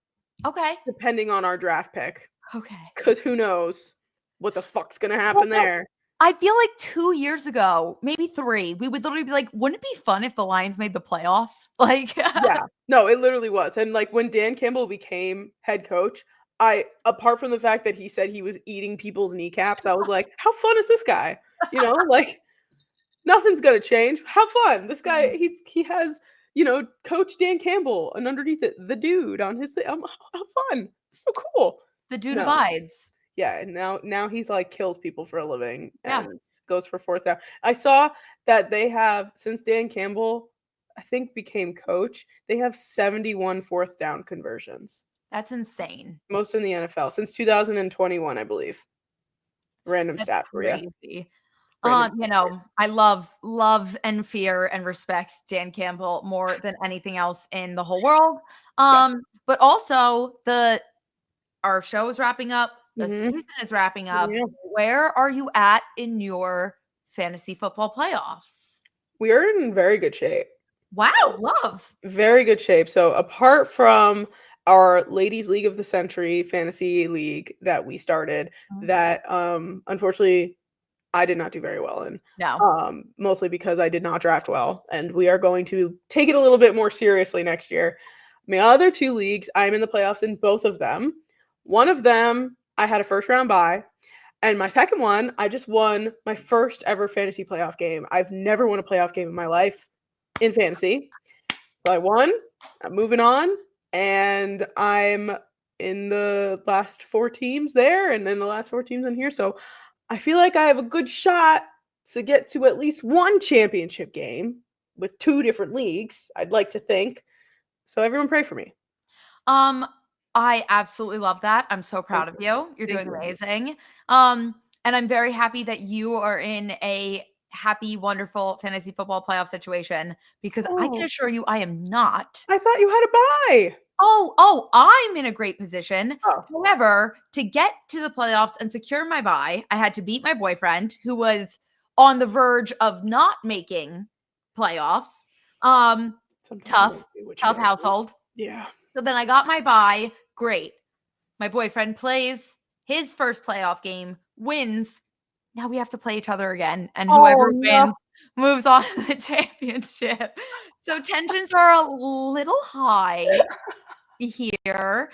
S2: Okay.
S1: Depending on our draft pick.
S2: Okay.
S1: Because who knows what the fuck's going to happen there.
S2: I feel like 2 years ago, maybe 3, we would literally be like, wouldn't it be fun if the Lions made the playoffs? Like,
S1: yeah, no, it literally was. And like when Dan Campbell became head coach, apart from the fact that he said he was eating people's kneecaps, I was like, how fun is this guy? You know, like nothing's gonna change. Have fun. This guy, he has, Coach Dan Campbell, and underneath it, the dude on his thing. How fun. It's so cool.
S2: The dude abides.
S1: Yeah, and now he's like kills people for a living and goes for 4th down. I saw that they have, since Dan Campbell, I think, became coach, they have 71 4th down conversions.
S2: That's insane.
S1: Most in the NFL since 2021, I believe. Random stat for you.
S2: I love and fear and respect Dan Campbell more than anything else in the whole world. But also our show is wrapping up. The season is wrapping up. Yeah. Where are you at in your fantasy football playoffs?
S1: We are in very good shape.
S2: Wow, love.
S1: Very good shape. So apart from our Ladies League of the Century fantasy league that we started, that unfortunately I did not do very well in.
S2: No.
S1: Mostly because I did not draft well, and we are going to take it a little bit more seriously next year. My other 2 leagues, I'm in the playoffs in both of them. One of them, I had a first round bye. And my second one, I just won my first ever fantasy playoff game. I've never won a playoff game in my life in fantasy. So I won. I'm moving on. And I'm in the last 4 teams there and then the last 4 teams in here. So I feel like I have a good shot to get to at least 1 championship game with 2 different leagues, I'd like to think. So everyone pray for me.
S2: I absolutely love that. I'm so proud of you. You're doing amazing. And I'm very happy that you are in a happy, wonderful fantasy football playoff situation because I can assure you I am not.
S1: I thought you had a bye.
S2: Oh, I'm in a great position. However, to get to the playoffs and secure my bye, I had to beat my boyfriend who was on the verge of not making playoffs. Tough household.
S1: Yeah.
S2: So then I got my bye. Great. My boyfriend plays his first playoff game, wins. Now we have to play each other again. And whoever wins moves on to the championship. So tensions are a little high here.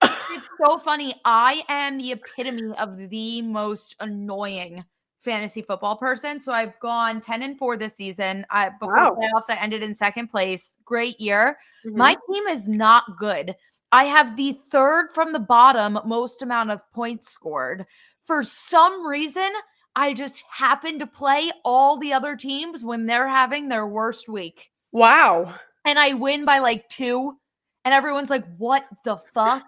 S2: It's so funny. I am the epitome of the most annoying fantasy football person. So I've gone 10-4 this season. Before playoffs, I ended in 2nd place. Great year. My team is not good. I have the 3rd from the bottom most amount of points scored. For some reason, I just happen to play all the other teams when they're having their worst week.
S1: Wow.
S2: And I win by like 2. And everyone's like, what the fuck?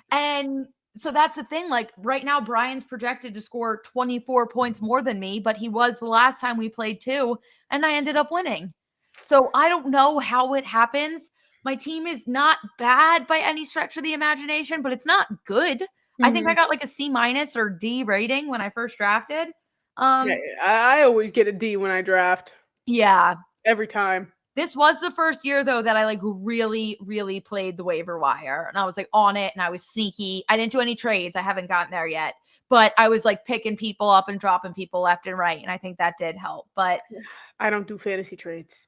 S2: And so that's the thing. Like right now, Brian's projected to score 24 points more than me, but he was the last time we played 2, and I ended up winning. So I don't know how it happens. My team is not bad by any stretch of the imagination, but it's not good. I think I got like a C- or D rating when I first drafted.
S1: I always get a D when I draft.
S2: Yeah.
S1: Every time.
S2: This was the first year, though, that I like really, really played the waiver wire. And I was like on it and I was sneaky. I didn't do any trades. I haven't gotten there yet. But I was like picking people up and dropping people left and right. And I think that did help. But
S1: I don't do fantasy trades.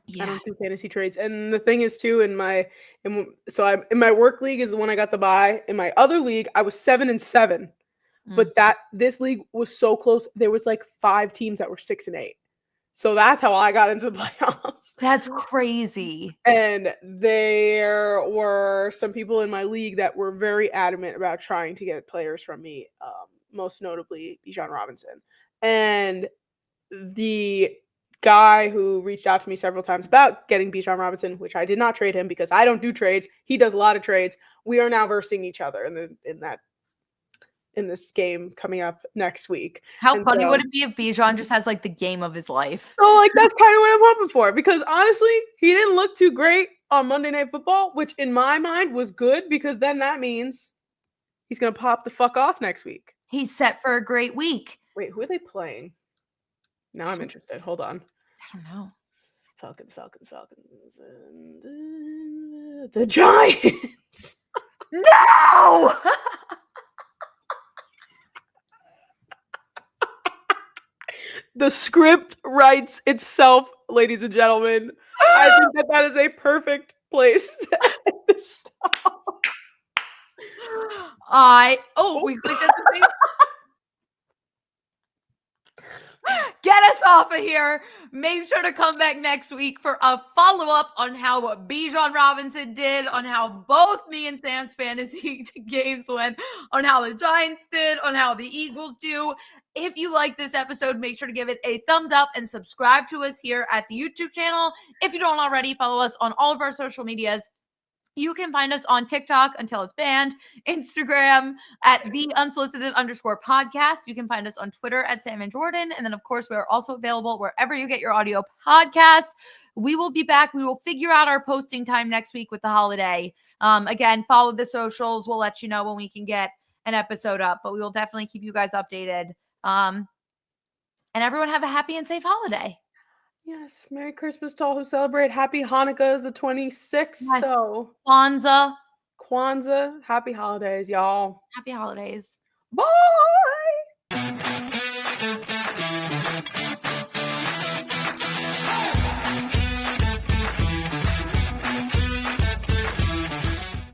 S1: Yeah. I don't do fantasy trades. And the thing is, too, I'm in my work league is the one I got the bye. In my other league, I was 7-7. But this league was so close. There was like 5 teams that were 6-8. So that's how I got into the playoffs.
S2: That's crazy.
S1: And there were some people in my league that were very adamant about trying to get players from me, most notably Bijan Robinson. And the guy who reached out to me several times about getting Bijan Robinson, which I did not trade him because I don't do trades. He does a lot of trades. We are now versing each other in this game coming up next week.
S2: How funny would it be if Bijan just has like the game of his life?
S1: So like that's kind of what I'm hoping for, because honestly, he didn't look too great on Monday Night Football, which in my mind was good, because then that means he's gonna pop the fuck off next week.
S2: He's set for a great week.
S1: Wait, who are they playing? Now I'm interested. Hold on.
S2: I don't know.
S1: Falcons, and the Giants.
S2: No!
S1: The script writes itself, ladies and gentlemen. I think that is a perfect place to end this show.
S2: We clicked at the same. Get us off of here. Make sure to come back next week for a follow-up on how Bijan Robinson did, on how both me and Sam's fantasy games went, on how the Giants did, on how the Eagles do. If you like this episode, make sure to give it a thumbs up and subscribe to us here at the YouTube channel. If you don't already, follow us on all of our social medias. You can find us on TikTok until it's banned, Instagram at the _podcast. You can find us on Twitter at Sam and Jordyn. And then, of course, we are also available wherever you get your audio podcasts. We will be back. We will figure out our posting time next week with the holiday. Again, follow the socials. We'll let you know when we can get an episode up, but we will definitely keep you guys updated. And everyone have a happy and safe holiday.
S1: Yes, Merry Christmas to all who celebrate. Happy Hanukkah is the 26th.
S2: Yes.
S1: So
S2: Kwanzaa.
S1: Happy holidays, y'all.
S2: Happy holidays.
S1: Bye.